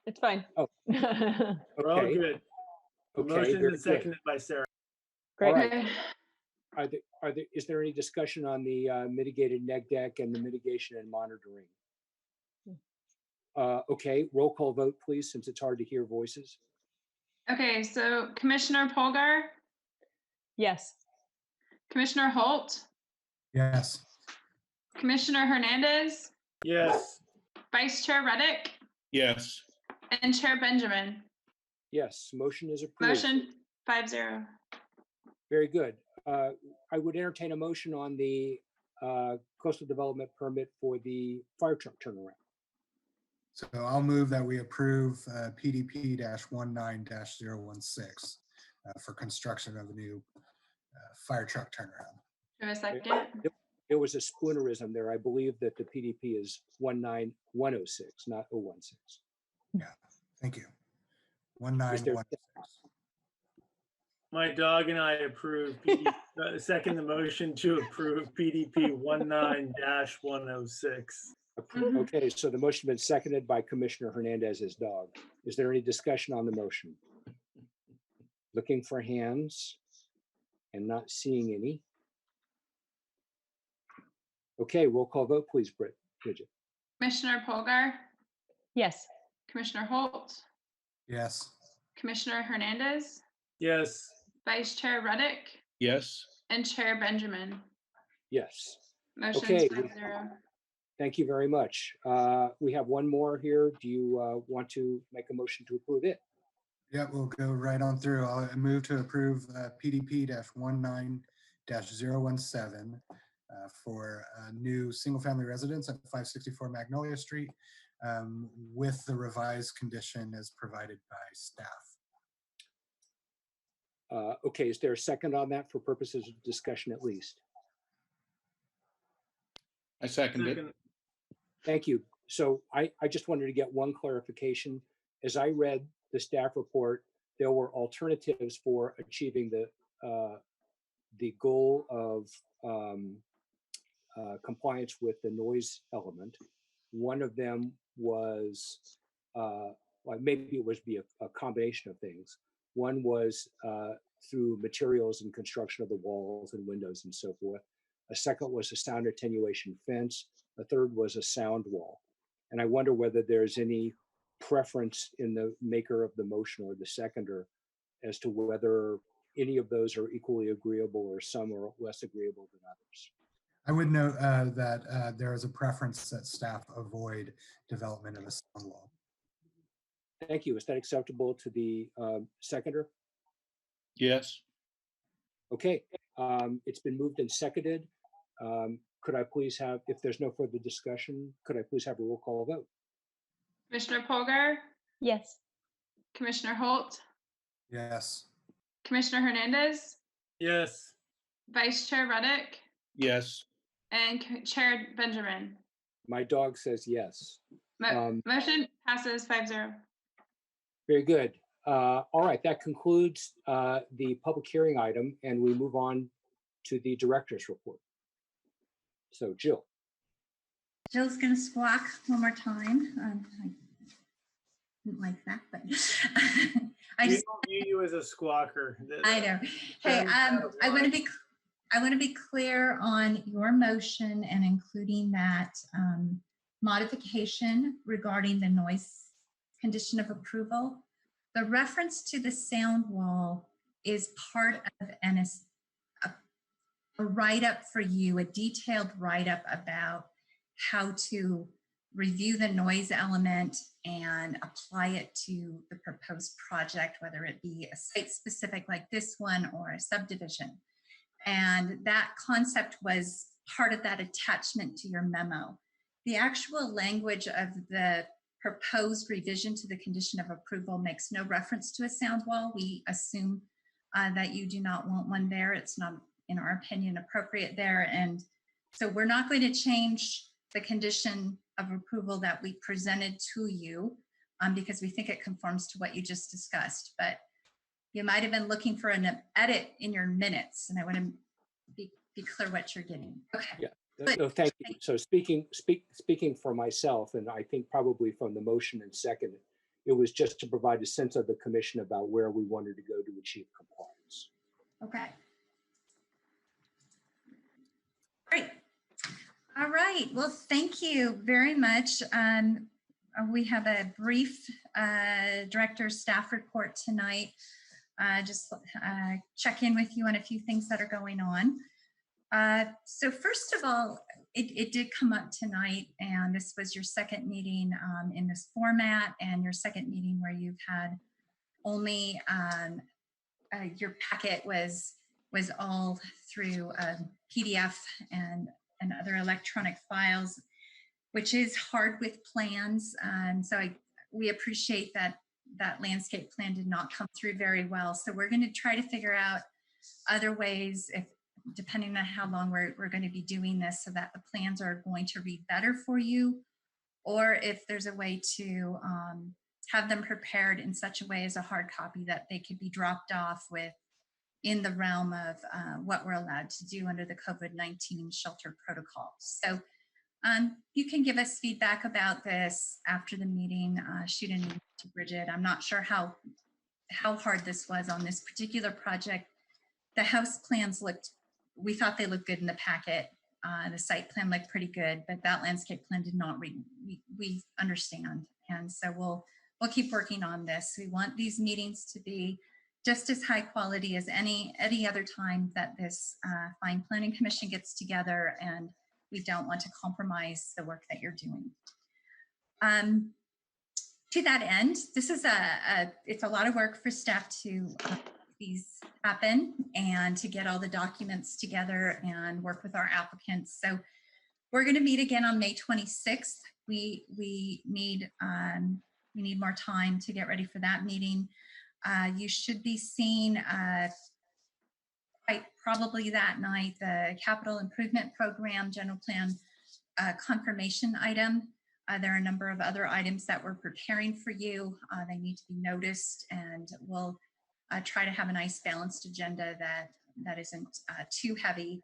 It's fine. Oh, We're all okay. good. The Okay, motion very is good. seconded by Sarah. All Great. right. Is there any discussion on the mitigated neg deck and the mitigation and monitoring? Okay, roll call vote, please, since it's hard to hear voices. Okay, so Commissioner Polgar, Yes. Commissioner Holt, Yes. Commissioner Hernandez, Yes. Vice Chair Reddick, Yes. and Chair Benjamin. Yes, motion is approved. Motion 5-0. Very good. I would entertain a motion on the coastal development permit for the fire truck turnaround. So I'll move that we approve PDP-19-016 for construction of a new fire truck turnaround. Do I second? There was a spoonerism there. I believe that the PDP is 19106, not 016. Yeah, thank you. 1916. My dog and I approve, second the motion to approve PDP 19-106. Okay, so the motion has been seconded by Commissioner Hernandez's dog. Is there any discussion on the motion? Looking for hands and not seeing any. Okay, roll call vote, please, Bridget. Commissioner Polgar, Yes. Commissioner Holt, Yes. Commissioner Hernandez, Yes. Vice Chair Reddick, Yes. and Chair Benjamin. Yes. Motion's Okay. 5-0. Thank you very much. We have one more here. Do you want to make a motion to approve it? Yeah, we'll go right on through. I'll move to approve PDP-19-017 for a new single-family residence at 564 Magnolia Street with the revised condition as provided by staff. Okay, is there a second on that for purposes of discussion at least? I second it. Thank you. So I just wanted to get one clarification. As I read the staff report, there were alternatives for achieving the goal of compliance with the noise element. One of them was, well, maybe it would be a combination of things. One was through materials and construction of the walls and windows and so forth. A second was a sound attenuation fence. A third was a sound wall. And I wonder whether there's any preference in the maker of the motion or the seconder as to whether any of those are equally agreeable or some are less agreeable than others. I would note that there is a preference that staff avoid development of a sound wall. Thank you. Is that acceptable to the seconder? Yes. Okay, it's been moved and seconded. Could I please have, if there's no further discussion, could I please have a roll call vote? Commissioner Polgar, Yes. Commissioner Holt, Yes. Commissioner Hernandez, Yes. Vice Chair Reddick, Yes. and Chair Benjamin. My dog says yes. Motion passes 5-0. Very good. All right, that concludes the public hearing item, and we move on to the director's report. So Jill. Jill's gonna squawk one more time. I didn't like that, but I We just, don't view you as a squawker. I know. Hey, I want to be clear on your motion and including that modification regarding the noise condition of approval. The reference to the sound wall is part of a write-up for you, a detailed write-up about how to review the noise element and apply it to the proposed project, whether it be a site-specific like this one or a subdivision. And that concept was part of that attachment to your memo. The actual language of the proposed revision to the condition of approval makes no reference to a sound wall. We assume that you do not want one there. It's not, in our opinion, appropriate there. And so we're not going to change the condition of approval that we presented to you because we think it conforms to what you just discussed. But you might have been looking for an edit in your minutes, and I want to be clear what you're getting. Okay. Yeah. But, No, thank you. So speaking for myself, and I think probably from the motion and second, it was just to provide a sense of the commission about where we wanted to go to achieve compliance. okay. Great. All right. Well, thank you very much. We have a brief director's staff report tonight. Just check in with you on a few things that are going on. So first of all, it did come up tonight, and this was your second meeting in this format, and your second meeting where you've had only your packet was all through PDF and other electronic files, which is hard with plans. So we appreciate that landscape plan did not come through very well. So we're going to try to figure out other ways, if depending on how long we're going to be doing this, so that the plans are going to read better for you, or if there's a way to have them prepared in such a way as a hard copy that they could be dropped off with in the realm of what we're allowed to do under the COVID-19 shelter protocol. So you can give us feedback about this after the meeting. Shoot an email to Bridget. I'm not sure how hard this was on this particular project. The house plans we thought they looked good in the packet. The site plan looked pretty good, but that landscape plan did not read. We understand, and so we'll keep working on this. We want these meetings to be just as high quality as any other time that this fine planning commission gets together, and we don't want to compromise the work that you're doing. To that end, this is it's a lot of work for staff to these happen and to get all the documents together and work with our applicants. So we're going to meet again on May 26th. We need more time to get ready for that meeting. You should be seeing quite probably that night the capital improvement program general plan confirmation item. There are a number of other items that we're preparing for you. They need to be noticed, and we'll try to have a nice balanced agenda that isn't too heavy,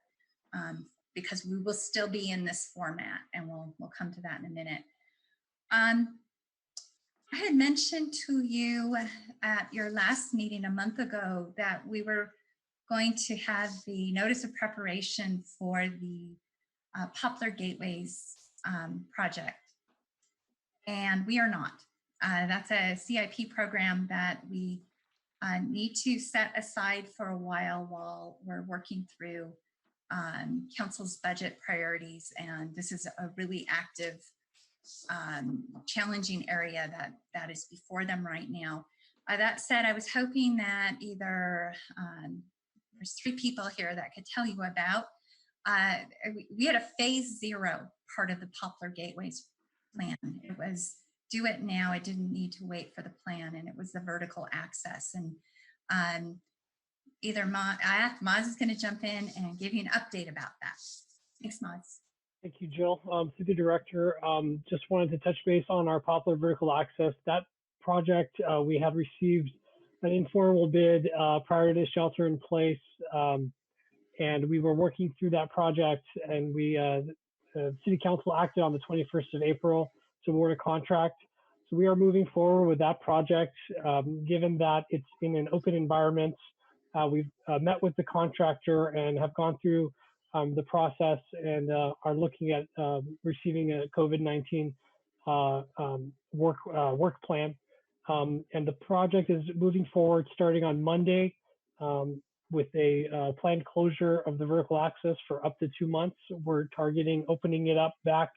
because we will still be in this format, and we'll come to that in a minute. I had mentioned to you at your last meeting a month ago that we were going to have the notice of preparation for the Poplar Gateways project, and we are not. That's a CIP program that we need to set aside for a while we're working through council's budget priorities, and this is a really active, challenging area that is before them right now. That said, I was hoping that either there's 3 people here that could tell you about. We had a phase 0 part of the Poplar Gateways plan. It was do it now. It didn't need to wait for the plan, and it was the vertical access. And either Maz is going to jump in and give you an update about that. Thanks, Maz. Thank you, Jill. Through the director, just wanted to touch base on our Poplar vertical access. That project, we had received an informal bid prior to shelter in place, and we were working through that project, and we City Council acted on the 21st of April to award a contract. So we are moving forward with that project. Given that it's in an open environment, we've met with the contractor and have gone through the process, and are looking at receiving a COVID-19 work plan. And the project is moving forward starting on Monday with a planned closure of the vertical access for up to 2 months. We're targeting opening it up back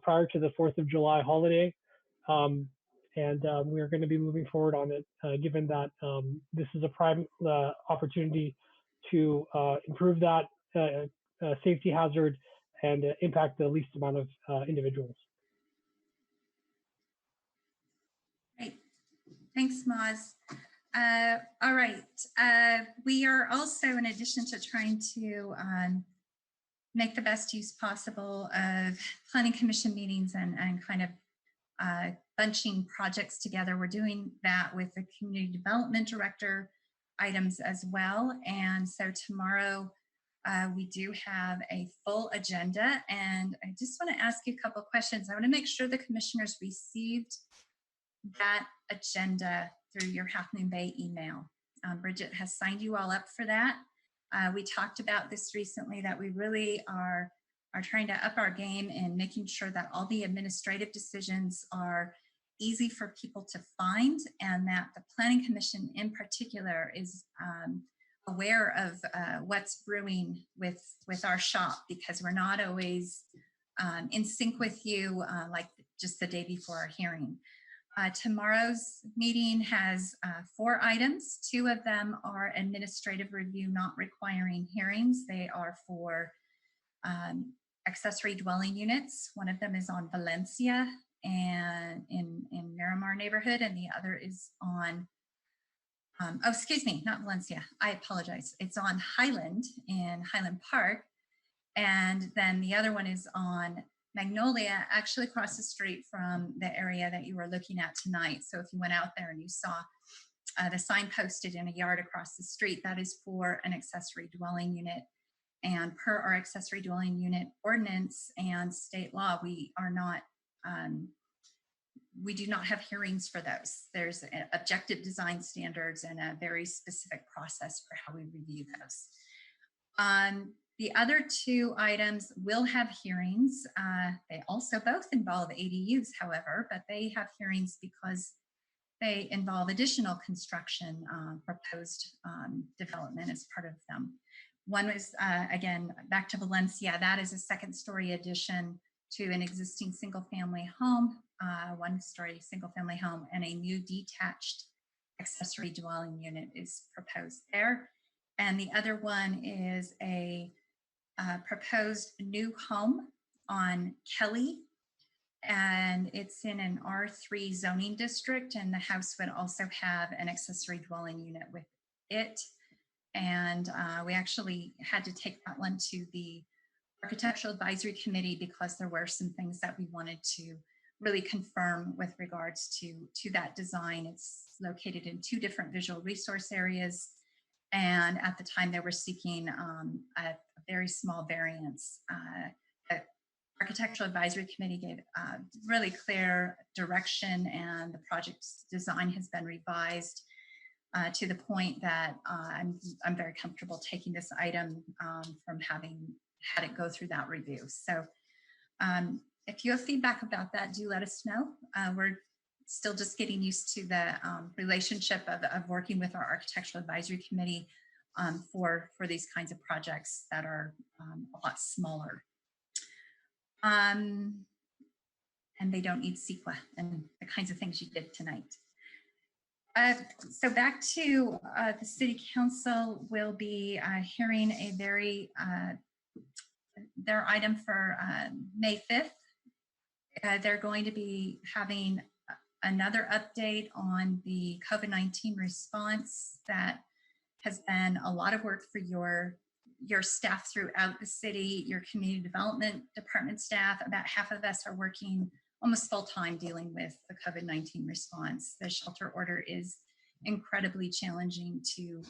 prior to the 4th of July holiday. And we're going to be moving forward on it, given that this is a prime opportunity to improve that safety hazard and impact the least amount of individuals. Great. Thanks, Maz. All right. We are also, in addition to trying to make the best use possible of planning commission meetings and kind of bunching projects together, we're doing that with the community development director items as well. And so tomorrow we do have a full agenda, and I just want to ask you a couple of questions. I want to make sure the commissioners received that agenda through your Half Moon Bay email. Bridget has signed you all up for that. We talked about this recently, that we really are trying to up our game in making sure that all the administrative decisions are easy for people to find, and that the Planning Commission in particular is aware of what's brewing with our shop, because we're not always in sync with you like just the day before our hearing. Tomorrow's meeting has 4 items. 2 of them are administrative review, not requiring hearings. They are for accessory dwelling units. One of them is on Valencia and in Miramar neighborhood, and the other is on, oh, excuse me, not Valencia. I apologize. It's on Highland in Highland Park. And then the other one is on Magnolia, actually across the street from the area that you were looking at tonight. So if you went out there and you saw the sign posted in a yard across the street, that is for an accessory dwelling unit. And per our accessory dwelling unit ordinance and state law, we are not, we do not have hearings for those. There's objective design standards and a very specific process for how we review those. The other 2 items will have hearings. They also both involve ADUs, however, but they have hearings because they involve additional construction, proposed development as part of them. One was, again, back to Valencia. That is a 2nd-story addition to an existing single-family home, 1-story single-family home, and a new detached accessory dwelling unit is proposed there. And the other one is a proposed new home on Kelly, and it's in an R3 zoning district, and the house would also have an accessory dwelling unit with it. And we actually had to take that one to the Architectural Advisory Committee because there were some things that we wanted to really confirm with regards to that design. It's located in 2 different visual resource areas. And at the time they were seeking a very small variance. The Architectural Advisory Committee gave really clear direction, and the project's design has been revised to the point that I'm very comfortable taking this item from having had it go through that review. So if you have feedback about that, do let us know. We're still just getting used to the relationship of working with our Architectural Advisory Committee for these kinds of projects that are a lot smaller. And they don't need CEQA and the kinds of things you did tonight. So back to the City Council will be hearing a their item for May 5th. They're going to be having another update on the COVID-19 response. That has been a lot of work for your staff throughout the city, your community development department staff. About half of us are working almost full-time dealing with the COVID-19 response. The shelter order is incredibly challenging to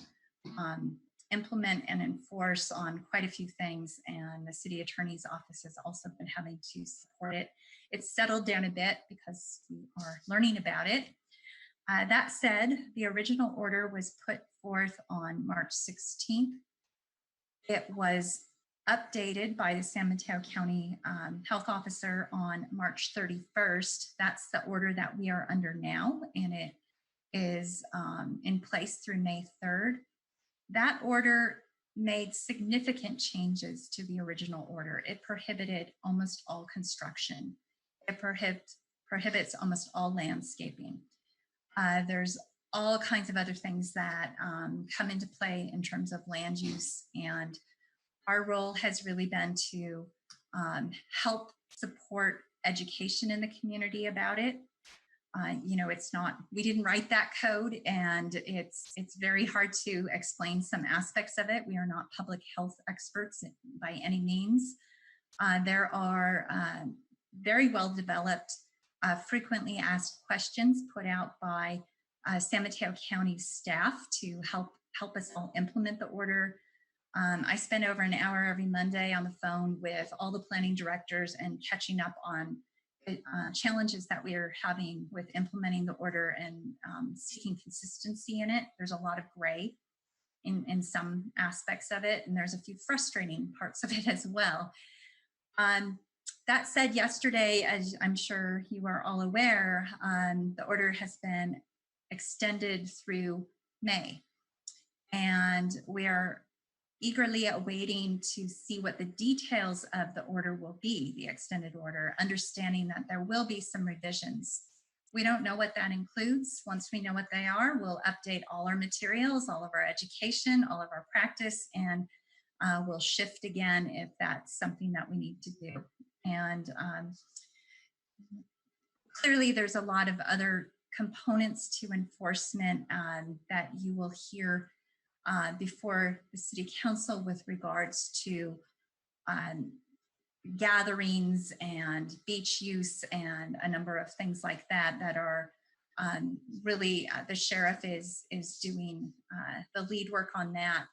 implement and enforce on quite a few things, and the city attorney's office has also been having to support it. It's settled down a bit because we are learning about it. That said, the original order was put forth on March 16th. It was updated by the San Mateo County Health Officer on March 31st. That's the order that we are under now, and it is in place through May 3rd. That order made significant changes to the original order. It prohibited almost all construction. It prohibits almost all landscaping. There's all kinds of other things that come into play in terms of land use, and our role has really been to help support education in the community about it. You know, it's not, we didn't write that code, and it's very hard to explain some aspects of it. We are not public health experts by any means. There are very well developed, frequently asked questions put out by San Mateo County staff to help us all implement the order. I spend over an hour every Monday on the phone with all the planning directors and catching up on challenges that we are having with implementing the order and seeking consistency in it. There's a lot of gray in some aspects of it, and there's a few frustrating parts of it as well. That said, yesterday, as I'm sure you are all aware, the order has been extended through May, and we are eagerly awaiting to see what the details of the order will be, the extended order, understanding that there will be some revisions. We don't know what that includes. Once we know what they are, we'll update all our materials, all of our education, all of our practice, and we'll shift again if that's something that we need to do. And clearly there's a lot of other components to enforcement that you will hear before the City Council with regards to gatherings and beach use and a number of things like that that are really the sheriff is doing the lead work on that.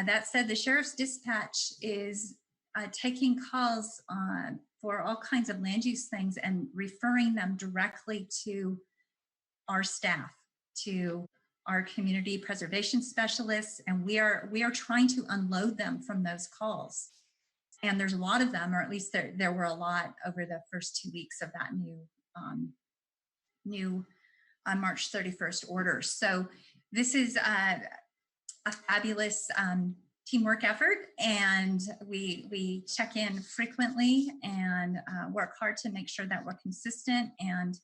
That said, the sheriff's dispatch is taking calls for all kinds of land use things and referring them directly to our staff, to our community preservation specialists, and we are trying to unload them from those calls. And there's a lot of them, or at least there were a lot over the first 2 weeks of that new March 31st order. So this is a fabulous teamwork effort, and we check in frequently and work hard to make sure that we're consistent, and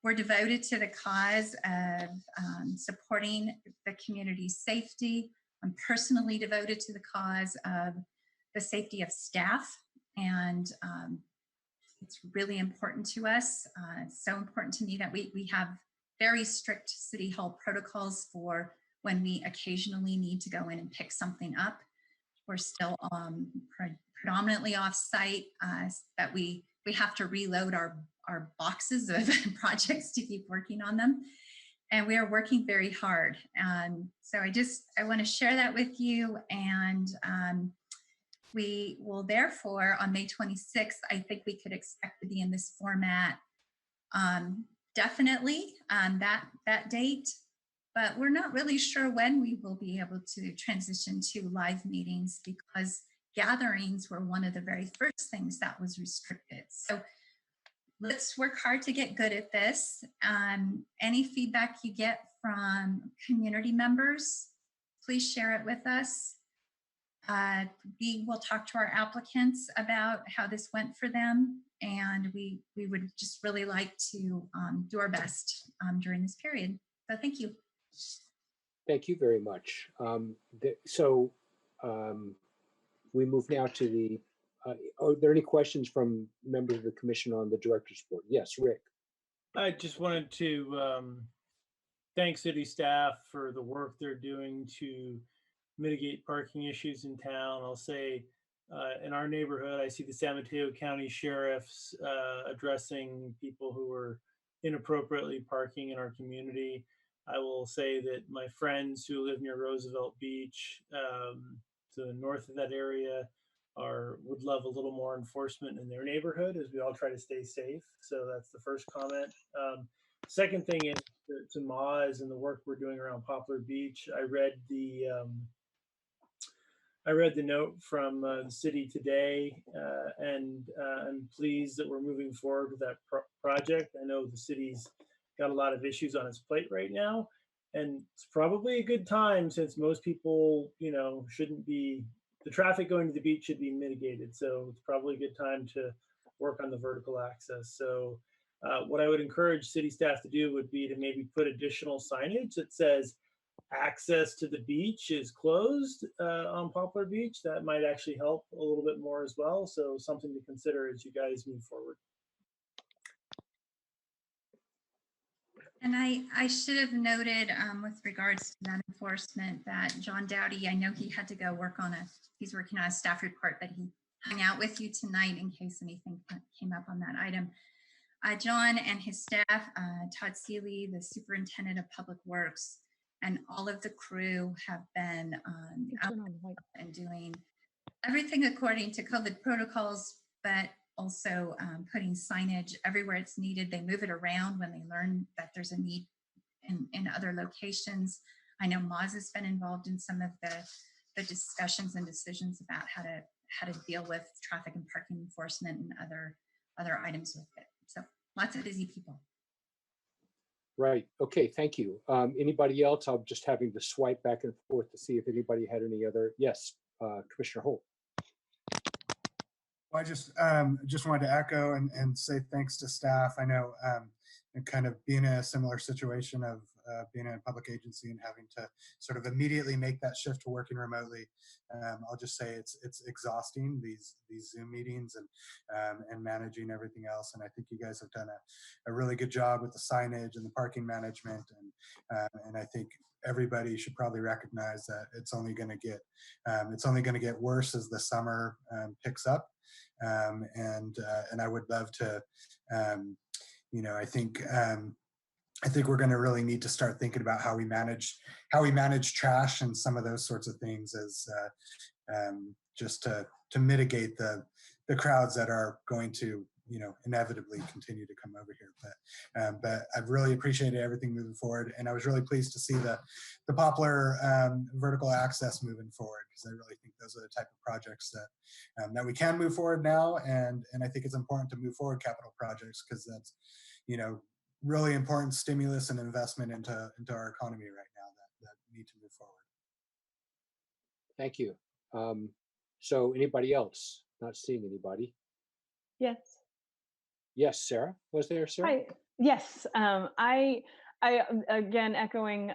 we're devoted to the cause of supporting the community's safety. I'm personally devoted to the cause of the safety of staff, and It's really important to us. It's so important to me that we have very strict City Hall protocols for when we occasionally need to go in and pick something up. We're still predominantly off-site, that we have to reload our boxes of projects to keep working on them. And we are working very hard. So I want to share that with you. And we will therefore, on May 26th, I think we could expect to be in this format definitely that date. But we're not really sure when we will be able to transition to live meetings, because gatherings were one of the very first things that was restricted. So let's work hard to get good at this. Any feedback you get from community members, please share it with us. We will talk to our applicants about how this went for them, and we would just really like to do our best during this period. So thank you. Thank you very much. We move now to the, are there any questions from members of the commission on the director's report? Yes, Rick. I just wanted to thank city staff for the work they're doing to mitigate parking issues in town. I'll say in our neighborhood, I see the San Mateo County sheriffs addressing people who are inappropriately parking in our community. I will say that my friends who live near Roosevelt Beach, to the north of that area, would love a little more enforcement in their neighborhood as we all try to stay safe. So that's the first comment. Second thing is to Moz and the work we're doing around Poplar Beach. I read the note from the city today, and I'm pleased that we're moving forward with that project. I know the city's got a lot of issues on its plate right now, and it's probably a good time, since most people, shouldn't be, the traffic going to the beach should be mitigated. So it's probably a good time to work on the vertical access. So what I would encourage city staff to do would be to maybe put additional signage that says access to the beach is closed on Poplar Beach. That might actually help a little bit more as well. So something to consider as you guys move forward. And I should have noted with regards to that enforcement that John Dowdy, I know he had to go work on he's working on a staff report, but he hung out with you tonight in case anything came up on that item. John and his staff, Todd Seeley, the superintendent of public works, and all of the crew have been out and doing everything according to COVID protocols, but also putting signage everywhere it's needed. They move it around when they learn that there's a need in other locations. I know Moz has been involved in some of the discussions and decisions about how to deal with traffic and parking enforcement and other items with it. So lots of busy people. Right. Okay. Thank you. Anybody else? I'm just having to swipe back and forth to see if anybody had any other. Yes, Commissioner Holt. Well, I just wanted to echo and say thanks to staff. I know and kind of being in a similar situation of being in a public agency and having to sort of immediately make that shift to working remotely. I'll just say it's exhausting, these Zoom meetings and managing everything else. And I think you guys have done a really good job with the signage and the parking management. And I think everybody should probably recognize that it's only going to get worse as the summer picks up. And I would love to, I think we're going to really need to start thinking about how we manage trash and some of those sorts of things as just to mitigate the crowds that are going to inevitably continue to come over here. But I've really appreciated everything moving forward, and I was really pleased to see the Poplar vertical access moving forward, because I really think those are the type of projects that we can move forward now, and I think it's important to move forward capital projects, because that's really important stimulus and investment into our economy right now that need to move forward. Thank you. So anybody else? Not seeing anybody. Yes. Yes, Sarah. Was there, Sarah? Hi. Yes. I again echoing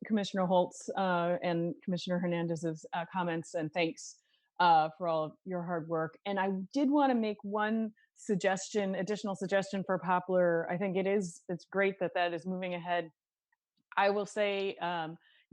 Commissioner Holt's and Commissioner Hernandez's comments, and thanks for all of your hard work. And I did want to make one additional suggestion for Poplar. I think it's great that that is moving ahead. I will say,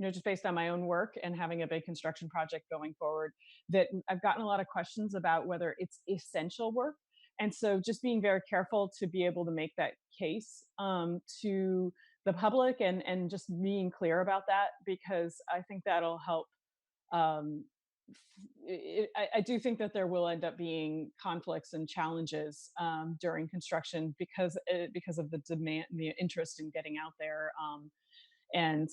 just based on my own work and having a big construction project going forward, that I've gotten a lot of questions about whether it's essential work. And so just being very careful to be able to make that case to the public and just being clear about that, because I think that'll help. I do think that there will end up being conflicts and challenges during construction because of the demand, the interest in getting out there. And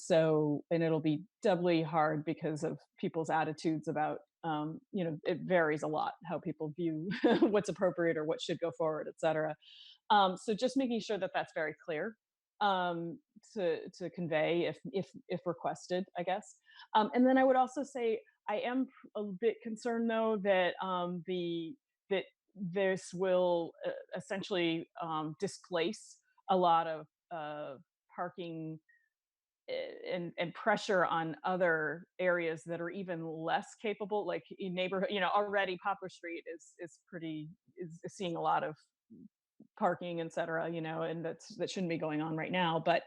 it'll be doubly hard because of people's attitudes about, it varies a lot how people view what's appropriate or what should go forward, et cetera. So just making sure that that's very clear to convey if requested, I guess. And then I would also say I am a bit concerned though that that this will essentially displace a lot of parking and pressure on other areas that are even less capable, like in neighborhood. Already Poplar Street is seeing a lot of parking, et cetera, and that shouldn't be going on right now. But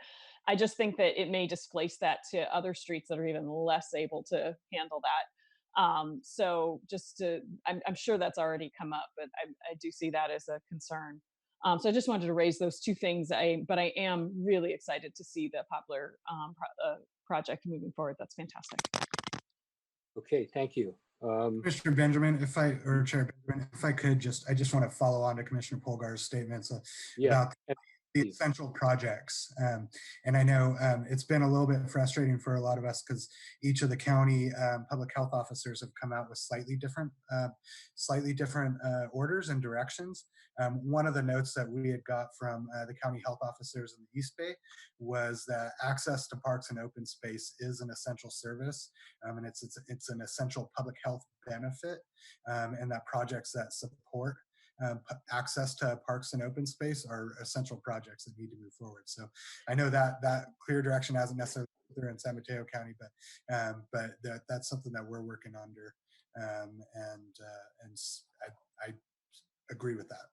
I just think that it may displace that to other streets that are even less able to handle that. So I'm sure that's already come up, but I do see that as a concern. So I just wanted to raise those two things. But I am really excited to see the Poplar project moving forward. That's fantastic. Okay, thank you. Commissioner Benjamin, Chair Benjamin, if I could I just want to follow on to Commissioner Polgar's statements about the essential projects. And I know it's been a little bit frustrating for a lot of us because each of the county public health officers have come out with slightly different orders and directions. One of the notes that we had got from the county health officers in the East Bay was that access to parks and open space is an essential service, and it's an essential public health benefit, and that projects that support access to parks and open space are essential projects that need to move forward. So I know that clear direction hasn't necessarily been there in San Mateo County, but that's something that we're working under, and I agree with that.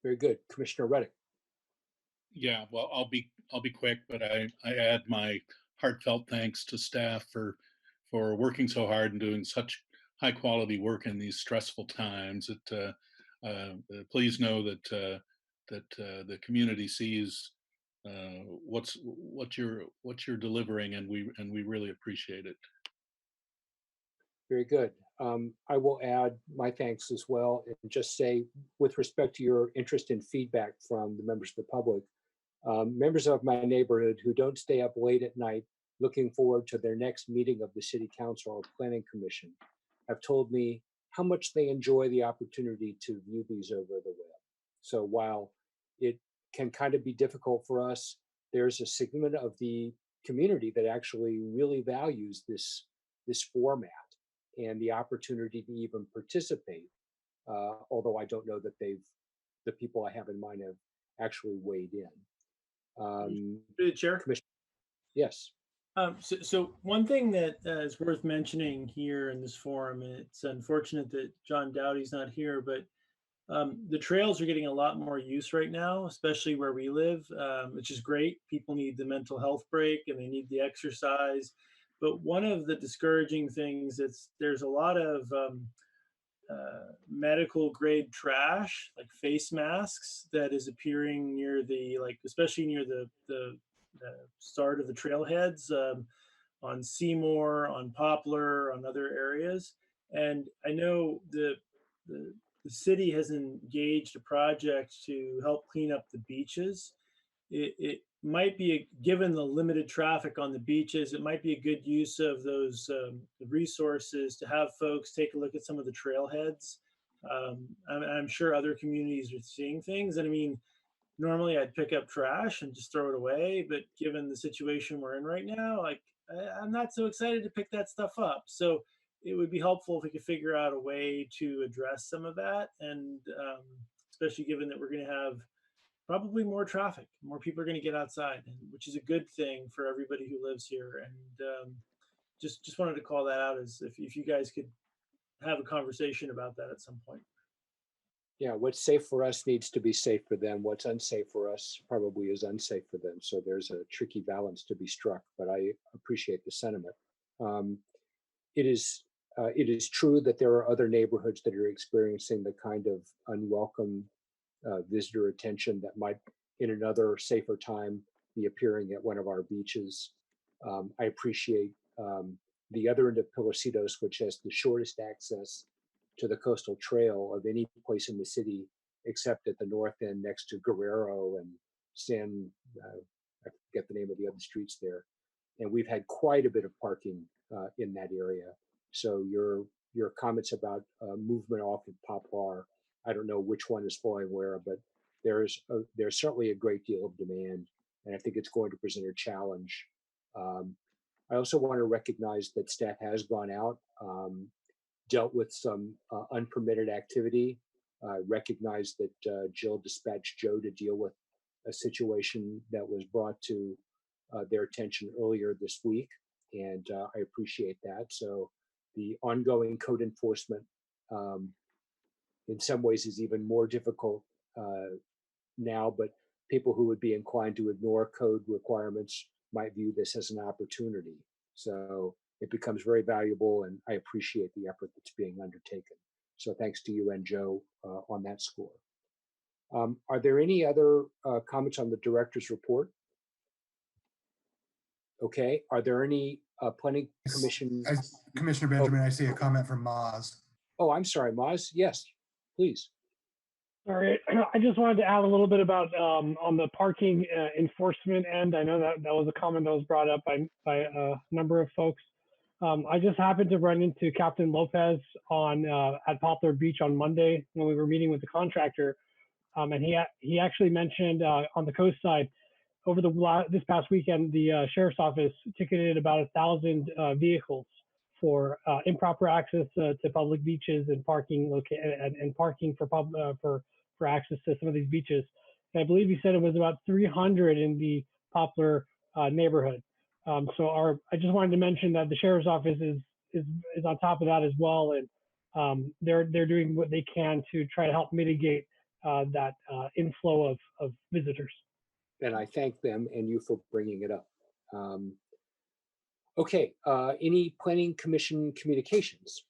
Very good, Commissioner Reddick. Yeah, well, I'll be quick, but I add my heartfelt thanks to staff for working so hard and doing such high quality work in these stressful times. Please know that the community sees what you're delivering, and we really appreciate it. Very good. I will add my thanks as well, and just say, with respect to your interest and feedback from the members of the public, members of my neighborhood who don't stay up late at night looking forward to their next meeting of the City Council or Planning Commission have told me how much they enjoy the opportunity to view these over the web. So while it can kind of be difficult for us, there's a segment of the community that actually really values this format and the opportunity to even participate. Although I don't know that the people I have in mind have actually weighed in. Chair? Yes. So one thing that is worth mentioning here in this forum, and it's unfortunate that John Dowdy's not here, but the trails are getting a lot more use right now, especially where we live, which is great. People need the mental health break and they need the exercise. But one of the discouraging things is there's a lot of medical grade trash, like face masks, that is appearing near especially near the start of the trailheads, on Seymour, on Poplar, on other areas. And I know the city has engaged a project to help clean up the beaches. It might be, given the limited traffic on the beaches, it might be a good use of those resources to have folks take a look at some of the trailheads. I'm sure other communities are seeing things. And I mean, normally I'd pick up trash and just throw it away, but given the situation we're in right now, I'm not so excited to pick that stuff up. So it would be helpful if we could figure out a way to address some of that, and especially given that we're going to have probably more traffic, more people are going to get outside, which is a good thing for everybody who lives here. And just wanted to call that out, as if you guys could have a conversation about that at some point. Yeah, what's safe for us needs to be safe for them. What's unsafe for us probably is unsafe for them. So there's a tricky balance to be struck, but I appreciate the sentiment. It is true that there are other neighborhoods that are experiencing the kind of unwelcome visitor attention that might, in another safer time, be appearing at one of our beaches. I appreciate the other end of Pilocitos, which has the shortest access to the coastal trail of any place in the city, except at the north end next to Guerrero and I forget the name of the other streets there. And we've had quite a bit of parking in that area. So your comments about movement off of Poplar, I don't know which one is falling where, but there's certainly a great deal of demand, and I think it's going to present a challenge. I also want to recognize that staff has gone out, dealt with some unpermitted activity. Recognize that Jill dispatched Joe to deal with a situation that was brought to their attention earlier this week, and I appreciate that. So the ongoing code enforcement in some ways is even more difficult now, but people who would be inclined to ignore code requirements might view this as an opportunity. So it becomes very valuable, and I appreciate the effort that's being undertaken. So thanks to you and Joe on that score. Are there any other comments on the director's report? Okay, are there any planning commission? Commissioner Benjamin, I see a comment from Maz. Oh, I'm sorry, Maz. Yes, please. Sorry, I just wanted to add a little bit about on the parking enforcement end. I know that was a comment that was brought up by a number of folks. I just happened to run into Captain Lopez at Poplar Beach on Monday when we were meeting with the contractor, and he actually mentioned on the coast side over this past weekend the sheriff's office ticketed about 1,000 vehicles for improper access to public beaches and parking and parking for access to some of these beaches. And I believe he said it was about 300 in the Poplar neighborhood. So I just wanted to mention that the sheriff's office is on top of that as well, and they're doing what they can to try to help mitigate that inflow of visitors. And I thank them and you for bringing it up. Okay, any planning commission communications?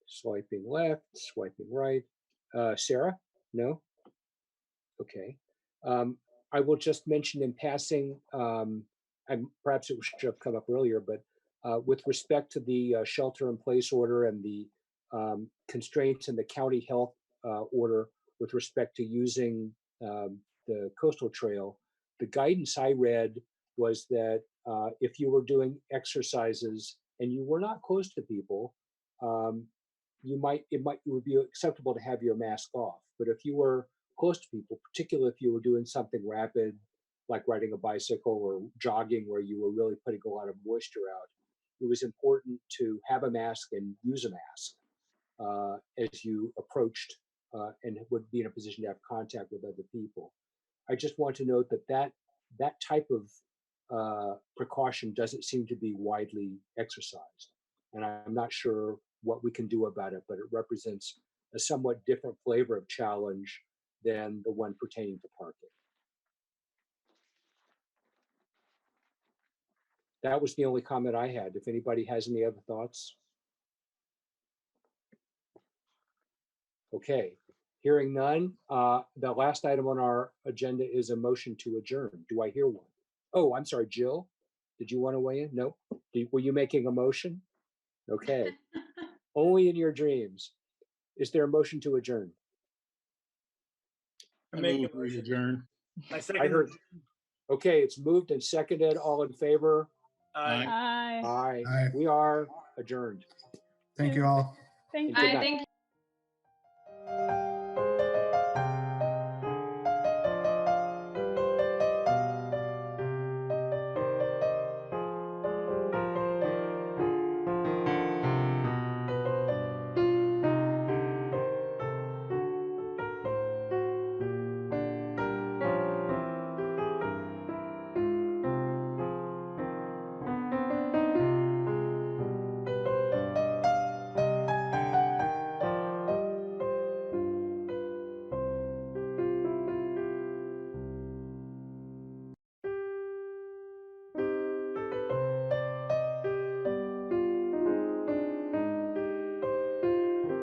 Swiping left, swiping right. Sarah, no? Okay. I will just mention in passing, perhaps it should have come up earlier, but with respect to the shelter in place order and the constraints in the county health order with respect to using the coastal trail, the guidance I read was that if you were doing exercises and you were not close to people, it would be acceptable to have your mask off. But if you were close to people, particularly if you were doing something rapid, like riding a bicycle or jogging where you were really putting a lot of moisture out, it was important to have a mask and use a mask as you approached and would be in a position to have contact with other people. I just want to note that type of precaution doesn't seem to be widely exercised. And I'm not sure what we can do about it, but it represents a somewhat different flavor of challenge than the one pertaining to parking. That was the only comment I had. If anybody has any other thoughts. Okay, hearing none. The last item on our agenda is a motion to adjourn. Do I hear one? Oh, I'm sorry, Jill, did you want to weigh in? No? Were you making a motion? Okay, only in your dreams. Is there a motion to adjourn? I make a motion. Adjourn. I heard. Okay, it's moved and seconded. All in favor? Aye. Aye. We are adjourned. Thank you all. Thank Good night. Thank